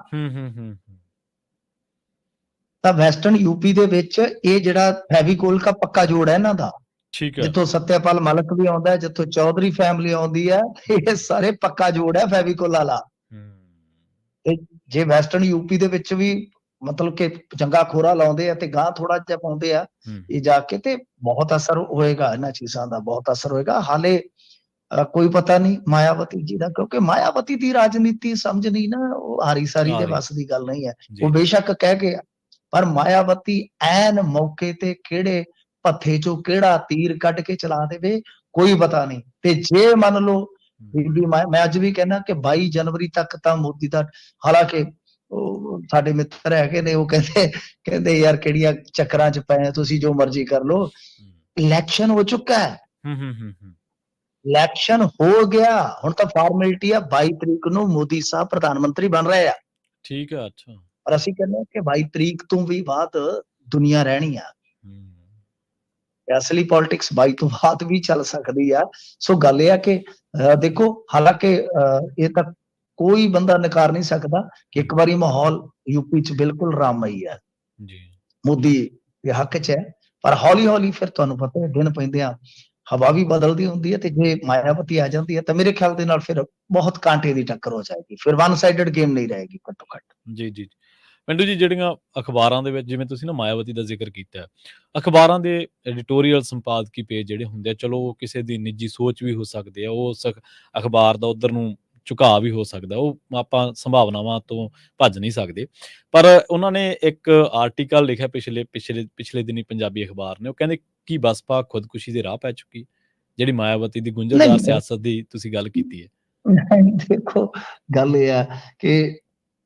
ਤਾਂ ਵੈਸਟਰਨ ਯੂਪੀ ਦੇ ਵਿੱਚ ਇਹ ਜਿਹੜਾ ਫੈਵੀਕੋਲ ਦਾ ਪੱਕਾ ਜੋੜ ਹੈ ਇਹਨਾਂ ਦਾ, ਜਿੱਥੋਂ ਸਤਿਆਪਾਲ ਮਲਿਕ ਵੀ ਆਉਂਦਾ ਹੈ, ਜਿੱਥੋਂ ਚੌਧਰੀ ਫੈਮਿਲੀ ਆਉਂਦੀ ਹੈ, ਇਹ ਸਾਰੇ ਪੱਕਾ ਜੋੜ ਹੈ ਫੈਵੀਕੋਲ ਵਾਲਾ। ਤੇ ਜੇ ਵੈਸਟਰਨ ਯੂਪੀ ਦੇ ਵਿੱਚ ਵੀ ਮਤਲਬ ਕਿ ਚੰਗਾ ਖੋਰਾ ਲਾਉਂਦੇ ਆ ਤੇ ਗਾਂ ਥੋੜਾ ਜਿਹਾ ਪਾਉਂਦੇ ਆ ਇਹ ਜਾ ਕੇ, ਤੇ ਬਹੁਤ ਅਸਰ ਹੋਏਗਾ ਇਹਨਾਂ ਚੀਜ਼ਾਂ ਦਾ, ਬਹੁਤ ਅਸਰ ਹੋਏਗਾ। ਹਾਲੇ ਕੋਈ ਪਤਾ ਨਹੀਂ ਮਾਇਆਵਤੀ ਜੀ ਦਾ, ਕਿਉਂਕਿ ਮਾਇਆਵਤੀ ਦੀ ਰਾਜਨੀਤੀ ਸਮਝ ਨਹੀਂ ਨਾ, ਉਹ ਹਾਰੀ ਸਾਰੀ ਦੇ ਵੱਸ ਦੀ ਗੱਲ ਨਹੀਂ ਹੈ। ਉਹ ਬੇਸ਼ੱਕ ਕਹਿ ਕੇ, ਪਰ ਮਾਇਆਵਤੀ ਐਨ ਮੌਕੇ ਤੇ ਕਿਹੜੇ ਭੱਥੇ ਚੋਂ ਕਿਹੜਾ ਤੀਰ ਕੱਢ ਕੇ ਚਲਾ ਦੇਵੇ ਕੋਈ ਪਤਾ ਨਹੀਂ। ਤੇ ਜੇ ਮੰਨ ਲਓ ਬੀਬੀ ਮੈਂ ਅੱਜ ਵੀ ਕਹਿਣਾ ਕਿ 22 ਜਨਵਰੀ ਤੱਕ ਤਾਂ ਮੋਦੀ ਦਾ, ਹਾਲਾਂਕਿ ਉਹ ਸਾਡੇ ਮਿੱਤਰ ਹੈਗੇ ਨੇ, ਉਹ ਕਹਿੰਦੇ ਯਾਰ ਕਿਹੜੀਆਂ ਚੱਕਰਾਂ 'ਚ ਪਏ ਆ, ਤੁਸੀਂ ਜੋ ਮਰਜ਼ੀ ਕਰ ਲਓ, ਇਲੈਕਸ਼ਨ ਹੋ ਚੁੱਕਾ ਹੈ, ਇਲੈਕਸ਼ਨ ਹੋ ਗਿਆ, ਹੁਣ ਤਾਂ ਫਾਰਮੈਲਿਟੀ ਆ। 22 ਤਰੀਕ ਨੂੰ ਮੋਦੀ ਸਾਹਿਬ ਪ੍ਰਧਾਨ ਮੰਤਰੀ ਬਣ ਰਹੇ ਆ। ਠੀਕ ਹੈ, ਅੱਛਾ। ਪਰ ਅਸੀਂ ਕਹਿੰਦੇ ਹਾਂ ਕਿ 22 ਤਰੀਕ ਤੋਂ ਵੀ ਬਾਅਦ ਦੁਨੀਆ ਰਹਿਣੀ ਆ, ਅਸਲੀ ਪੋਲਿਟਿਕਸ 22 ਤੋਂ ਬਾਅਦ ਵੀ ਚੱਲ ਸਕਦੀ ਆ। ਸੋ ਗੱਲ ਇਹ ਆ ਕਿ ਦੇਖੋ, ਹਾਲਾਂਕਿ ਇਹ ਤਾਂ ਕੋਈ ਬੰਦਾ ਨਕਾਰ ਨਹੀਂ ਸਕਦਾ ਕਿ ਇੱਕ ਵਾਰੀ ਮਾਹੌਲ ਯੂਪੀ 'ਚ ਬਿਲਕੁਲ ਰਾਮਮਈ ਹੈ, ਮੋਦੀ ਦੇ ਹੱਕ 'ਚ ਹੈ। ਪਰ ਹੌਲੀ ਹੌਲੀ ਫਿਰ ਤੁਹਾਨੂੰ ਪਤਾ ਦਿਨ ਪੈਂਦੇ ਆ ਹਵਾ ਵੀ ਬਦਲਦੀ ਹੁੰਦੀ ਹੈ, ਤੇ ਜੇ ਮਾਇਆਵਤੀ ਆ ਜਾਂਦੀ ਹੈ ਤਾਂ ਮੇਰੇ ਖਿਆਲ ਦੇ ਨਾਲ ਫਿਰ ਬਹੁਤ ਕਾਂਟੇ ਦੀ ਟੱਕਰ ਹੋ ਜਾਏਗੀ, ਫਿਰ ਵਨ ਸਾਈਡਡ ਗੇਮ ਨਹੀਂ ਰਹੇਗੀ ਘੱਟੋ ਘੱਟ। ਜੀ ਪਿੰਟੂ ਜੀ, ਜਿਹੜੀਆਂ ਅਖਬਾਰਾਂ ਦੇ ਵਿੱਚ, ਜਿਵੇਂ ਤੁਸੀਂ ਨਾ ਮਾਇਆਵਤੀ ਦਾ ਜ਼ਿਕਰ ਕੀਤਾ, ਅਖਬਾਰਾਂ ਦੇ ਐਡੀਟੋਰੀਅਲ ਸੰਪਾਦਕੀ ਪੇਜ ਜਿਹੜੇ ਹੁੰਦੇ ਆ, ਚਲੋ ਕਿਸੇ ਦੀ ਨਿੱਜੀ ਸੋਚ ਵੀ ਹੋ ਸਕਦੀ ਆ, ਉਹ ਉਸ ਅਖਬਾਰ ਦਾ ਉੱਧਰ ਨੂੰ ਝੁਕਾਅ ਵੀ ਹੋ ਸਕਦਾ, ਉਹ ਆਪਾਂ ਸੰਭਾਵਨਾਵਾਂ ਤੋਂ ਭੱਜ ਨਹੀਂ ਸਕਦੇ। ਪਰ ਉਹਨਾਂ ਨੇ ਇੱਕ ਆਰਟੀਕਲ ਲਿਖਿਆ ਪਿਛਲੇ ਦਿਨੀ ਪੰਜਾਬੀ ਅਖਬਾਰ ਨੇ, ਉਹ ਕਹਿੰਦੇ ਕਿ ਬਸਪਾ ਖੁਦਕੁਸ਼ੀ ਦੇ ਰਾਹ ਪੈ ਚੁੱਕੀ, ਜਿਹੜੀ ਮਾਇਆਵਤੀ ਦੀ ਗੁੰਝਲਦਾਰ ਸਿਆਸਤ ਦੀ ਤੁਸੀਂ ਗੱਲ ਕੀਤੀ ਹੈ। ਦੇਖੋ, ਗੱਲ ਇਹ ਆ ਕਿ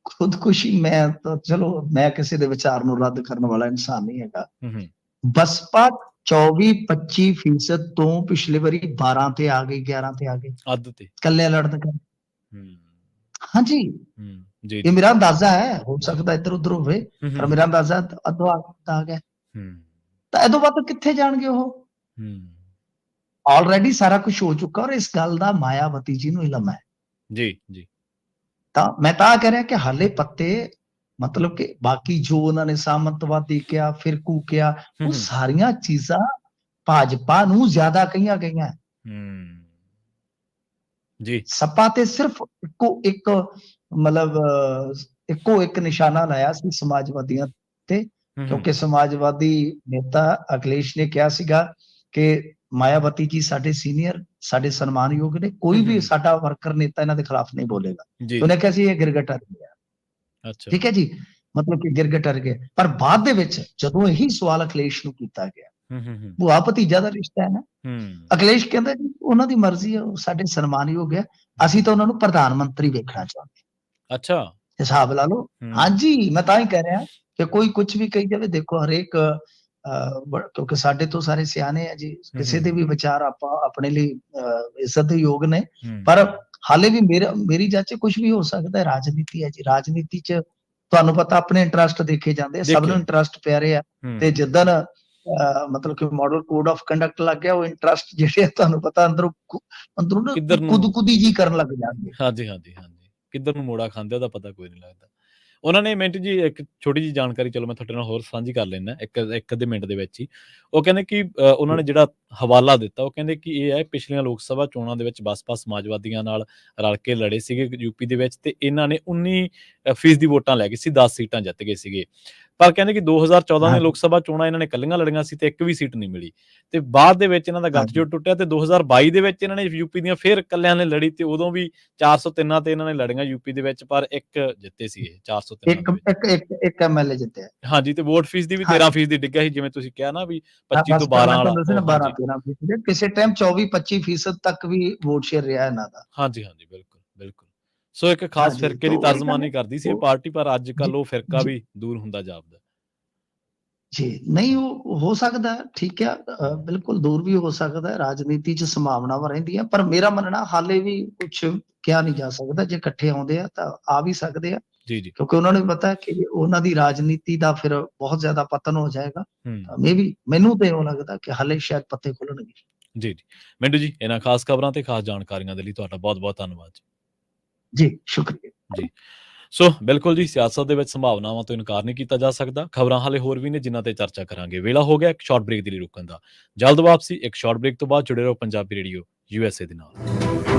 ਖੁਦਕੁਸ਼ੀ, ਮੈਂ ਤਾਂ ਚਲੋ ਮੈਂ ਕਿਸੇ ਦੇ ਵਿਚਾਰ ਨੂੰ ਰੱਦ ਕਰਨ ਵਾਲਾ ਇਨਸਾਨ ਨਹੀਂ ਹੈਗਾ। ਬਸਪਾ 24-25% ਤੋਂ ਪਿਛਲੇ ਵਾਰੀ 12 ਤੇ ਆ ਗਈ, 11 ਤੇ ਆ ਗਈ, ਅੱਧ ਤੇ ਇਕੱਲੇ ਲੜਨ ਕਰ। ਹਾਂਜੀ, ਇਹ ਮੇਰਾ ਅੰਦਾਜ਼ਾ ਹੈ, ਹੋ ਸਕਦਾ ਇੱਧਰ ਉੱਧਰ ਹੋਵੇ, ਪਰ ਮੇਰਾ ਅੰਦਾਜ਼ਾ ਅੱਧੋ ਆ ਗਿਆ। ਤਾਂ ਇਹਦੋਂ ਵੱਧ ਕਿੱਥੇ ਜਾਣਗੇ ਉਹ? ਆਲਰੇਡੀ ਸਾਰਾ ਕੁਝ ਹੋ ਚੁੱਕਾ, ਔਰ ਇਸ ਗੱਲ ਦਾ ਮਾਇਆਵਤੀ ਜੀ ਨੂੰ ਇਲਮ ਹੈ। ਜੀ ਤਾਂ ਮੈਂ ਤਾਂ ਕਹਿ ਰਿਹਾ ਕਿ ਹਾਲੇ ਪੱਤੇ, ਮਤਲਬ ਕਿ ਬਾਕੀ ਜੋ ਉਹਨਾਂ ਨੇ ਸਾਮੰਤਵਾਦੀ ਕਿਹਾ, ਫਿਰਕੂ ਕਿਹਾ, ਉਹ ਸਾਰੀਆਂ ਚੀਜ਼ਾਂ ਭਾਜਪਾ ਨੂੰ ਜ਼ਿਆਦਾ ਕਹੀਆਂ ਗਈਆਂ। ਜੀ, ਸਪਾ ਤੇ ਸਿਰਫ ਇੱਕੋ ਇੱਕ ਨਿਸ਼ਾਨਾ ਲਾਇਆ ਸੀ ਸਮਾਜਵਾਦੀਆਂ ਤੇ, ਕਿਉਂਕਿ ਸਮਾਜਵਾਦੀ ਨੇਤਾ ਅਖਿਲੇਸ਼ ਨੇ ਕਿਹਾ ਸੀਗਾ ਕਿ ਮਾਇਆਵਤੀ ਜੀ ਸਾਡੇ ਸੀਨੀਅਰ, ਸਾਡੇ ਸਨਮਾਨਯੋਗ ਨੇ, ਕੋਈ ਵੀ ਸਾਡਾ ਵਰਕਰ ਨੇਤਾ ਇਹਨਾਂ ਦੇ ਖਿਲਾਫ ਨਹੀਂ ਬੋਲੇਗਾ। ਉਹਨੇ ਕਿਹਾ ਸੀ ਇਹ ਗਿਰਗਟ ਅਰ ਗਿਆ। ਠੀਕ ਹੈ ਜੀ, ਮਤਲਬ ਕਿ ਗਿਰਗਟ ਅਰ ਗਿਆ। ਪਰ ਬਾਅਦ ਦੇ ਵਿੱਚ ਜਦੋਂ ਇਹੀ ਸਵਾਲ ਅਖਿਲੇਸ਼ ਨੂੰ ਕੀਤਾ ਗਿਆ, ਭੂਆ ਭਤੀਜਾ ਦਾ ਰਿਸ਼ਤਾ ਹੈ ਨਾ, ਅਖਿਲੇਸ਼ ਕਹਿੰਦਾ ਜੀ ਉਹਨਾਂ ਦੀ ਮਰਜ਼ੀ ਹੈ, ਉਹ ਸਾਡੇ ਸਨਮਾਨਯੋਗ ਹੈ, ਅਸੀਂ ਤਾਂ ਉਹਨਾਂ ਨੂੰ ਪ੍ਰਧਾਨ ਮੰਤਰੀ ਵੇਖਣਾ ਚਾਹੁੰਦੇ। ਅੱਛਾ, ਹਿਸਾਬ ਲਾ ਲਓ। ਹਾਂਜੀ, ਮੈਂ ਤਾਂ ਹੀ ਕਹਿ ਰਿਹਾ ਕਿ ਕੋਈ ਕੁਝ ਵੀ ਕਹੀ ਜਾਵੇ, ਦੇਖੋ ਹਰੇਕ, ਕਿਉਂਕਿ ਸਾਡੇ ਤੋਂ ਸਾਰੇ ਸਿਆਣੇ ਆ ਜੀ, ਕਿਸੇ ਦੇ ਵੀ ਵਿਚਾਰ ਆਪਾਂ ਆਪਣੇ ਲਈ ਇੱਜ਼ਤ ਦੇ ਯੋਗ ਨੇ, ਪਰ ਹਾਲੇ ਵੀ ਮੇਰੀ ਜੱਜ ਕੁਝ ਵੀ ਹੋ ਸਕਦਾ ਹੈ। ਰਾਜਨੀਤੀ ਹੈ ਜੀ, ਰਾਜਨੀਤੀ 'ਚ ਤੁਹਾਨੂੰ ਪਤਾ ਆਪਣੇ ਇੰਟਰਸਟ ਦੇਖੇ ਜਾਂਦੇ, ਸਭ ਨੂੰ ਇੰਟਰਸਟ ਪਿਆਰੇ ਆ, ਤੇ ਜਿੱਦਣ ਮਤਲਬ ਕਿ ਮਾਡਲ ਕੋਡ ਆਫ ਕੰਡਕਟ ਲੱਗ ਗਿਆ, ਉਹ ਇੰਟਰਸਟ ਜਿਹੜੇ ਤੁਹਾਨੂੰ ਪਤਾ ਅੰਦਰੋਂ ਖੁਦਕੁਦੀ ਜੀ ਕਰਨ ਲੱਗ ਜਾਂਦੇ। ਹਾਂਜੀ, ਕਿੱਧਰ ਨੂੰ ਮੋੜਾ ਖਾਂਦੇ ਉਹਦਾ ਪਤਾ ਕੋਈ ਨਹੀਂ ਲੱਗਦਾ। ਉਹਨਾਂ ਨੇ ਮਿੰਟ ਜੀ ਇੱਕ ਛੋਟੀ ਜਿਹੀ ਜਾਣਕਾਰੀ, ਚਲੋ ਮੈਂ ਤੁਹਾਡੇ ਨਾਲ ਹੋਰ ਸਾਂਝੀ ਕਰ ਲੈਂਦਾ ਇੱਕ ਅੱਧੇ ਮਿੰਟ ਦੇ ਵਿੱਚ ਹੀ। ਉਹ ਕਹਿੰਦੇ ਕਿ ਉਹਨਾਂ ਨੇ ਜਿਹੜਾ ਹਵਾਲਾ ਦਿੱਤਾ, ਉਹ ਕਹਿੰਦੇ ਕਿ ਇਹ ਹੈ ਪਿਛਲੀਆਂ ਲੋਕ ਸਭਾ ਚੋਣਾਂ ਦੇ ਵਿੱਚ ਬਸਪਾ ਸਮਾਜਵਾਦੀਆਂ ਨਾਲ ਰਲ ਕੇ ਲੜੇ ਸੀਗੇ ਯੂਪੀ ਦੇ ਵਿੱਚ, ਤੇ ਇਹਨਾਂ ਨੇ 19% ਦੀ ਵੋਟਾਂ ਲੈ ਗਏ ਸੀ, 10 ਸੀਟਾਂ ਜਿੱਤ ਗਏ ਸੀਗੇ। ਪਰ ਕਹਿੰਦੇ ਕਿ 2014 ਦੀਆਂ ਲੋਕ ਸਭਾ ਚੋਣਾਂ ਇਹਨਾਂ ਨੇ ਇਕੱਲੀਆਂ ਲੜੀਆਂ ਸੀ ਤੇ ਇੱਕ ਵੀ ਸੀਟ ਨਹੀਂ ਮਿਲੀ, ਤੇ ਬਾਅਦ ਦੇ ਵਿੱਚ ਇਹਨਾਂ ਦਾ ਗੱਠਜੋੜ ਟੁੱਟਿਆ, ਤੇ 2022 ਦੇ ਵਿੱਚ ਇਹਨਾਂ ਨੇ ਯੂਪੀ ਦੀਆਂ ਫਿਰ ਇਕੱਲਿਆਂ ਨੇ ਲੜੀ, ਤੇ ਉਦੋਂ ਵੀ 403 ਤੇ ਇਹਨਾਂ ਨੇ ਲੜੀਆਂ ਯੂਪੀ ਦੇ ਵਿੱਚ, ਪਰ ਇੱਕ ਜਿੱਤੇ ਸੀ ਇਹ 403 ਇੱਕ ਐਮਐਲਏ ਜਿੱਤਿਆ। ਹਾਂਜੀ, ਤੇ ਵੋਟ ਫੀਸ ਦੀ ਵੀ 13% ਦੀ ਡਿੱਗਿਆ ਸੀ, ਜਿਵੇਂ ਤੁਸੀਂ ਕਿਹਾ ਨਾ ਵੀ 25 ਤੋਂ 12 ਵਾਲਾ, 12-13 ਕਿਸੇ ਟਾਈਮ 24-25% ਤੱਕ ਵੀ ਵੋਟ ਸ਼ੇਅਰ ਰਿਹਾ ਇਹਨਾਂ ਦਾ। ਹਾਂਜੀ, ਬਿਲਕੁਲ। ਸੋ ਇੱਕ ਖਾਸ ਫਿਰਕੇ ਦੀ ਤਰਜਮਾਨੀ ਕਰਦੀ ਸੀ ਇਹ ਪਾਰਟੀ, ਪਰ ਅੱਜ ਕੱਲ ਉਹ ਫਿਰਕਾ ਵੀ ਦੂਰ ਹੁੰਦਾ ਜਾਪਦਾ ਜੀ। ਨਹੀਂ, ਉਹ ਹੋ ਸਕਦਾ, ਠੀਕ ਹੈ, ਬਿਲਕੁਲ ਦੂਰ ਵੀ ਹੋ ਸਕਦਾ, ਰਾਜਨੀਤੀ 'ਚ ਸੰਭਾਵਨਾਵਾਂ ਰਹਿੰਦੀਆਂ, ਪਰ ਮੇਰਾ ਮੰਨਣਾ ਹਾਲੇ ਵੀ ਕੁਝ ਕਿਹਾ ਨਹੀਂ ਜਾ ਸਕਦਾ। ਜੇ ਇਕੱਠੇ ਆਉਂਦੇ ਆ ਤਾਂ ਆ ਵੀ ਸਕਦੇ ਆ, ਕਿਉਂਕਿ ਉਹਨਾਂ ਨੂੰ ਪਤਾ ਕਿ ਉਹਨਾਂ ਦੀ ਰਾਜਨੀਤੀ ਦਾ ਫਿਰ ਬਹੁਤ ਜ਼ਿਆਦਾ ਪਤਨ ਹੋ ਜਾਏਗਾ। ਮੈਨੂੰ ਤੇ ਉਹ ਲੱਗਦਾ ਕਿ ਹਾਲੇ ਸ਼ਾਇਦ ਪੱਤੇ ਖੁੱਲਣਗੇ। ਜੀ ਮਿੰਟੂ ਜੀ, ਇਹਨਾਂ ਖਾਸ ਖਬਰਾਂ ਤੇ ਖਾਸ ਜਾਣਕਾਰੀਆਂ ਦੇ ਲਈ ਤੁਹਾਡਾ ਬਹੁਤ ਬਹੁਤ ਧੰਨਵਾਦ ਜੀ। ਸ਼ੁਕਰੀਆ ਜੀ। ਸੋ ਬਿਲਕੁਲ ਜੀ, ਸਿਆਸਤ ਦੇ ਵਿੱਚ ਸੰਭਾਵਨਾਵਾਂ ਤੋਂ ਇਨਕਾਰ ਨਹੀਂ ਕੀਤਾ ਜਾ ਸਕਦਾ। ਖਬਰਾਂ ਹਾਲੇ ਹੋਰ ਵੀ ਨੇ ਜਿਨ੍ਹਾਂ ਤੇ ਚਰਚਾ ਕਰਾਂਗੇ। ਵੇਲਾ ਹੋ ਗਿਆ ਇੱਕ ਸ਼ਾਰਟ ਬ੍ਰੇਕ ਦੇ ਲਈ ਰੁਕਣ ਦਾ। ਜਲਦ ਵਾਪਸੀ ਇੱਕ ਸ਼ਾਰਟ ਬ੍ਰੇਕ ਤੋਂ ਬਾਅਦ। ਜੁੜੇ ਰਹੋ ਪੰਜਾਬੀ ਰੇਡੀਓ USA ਦੇ ਨਾਲ।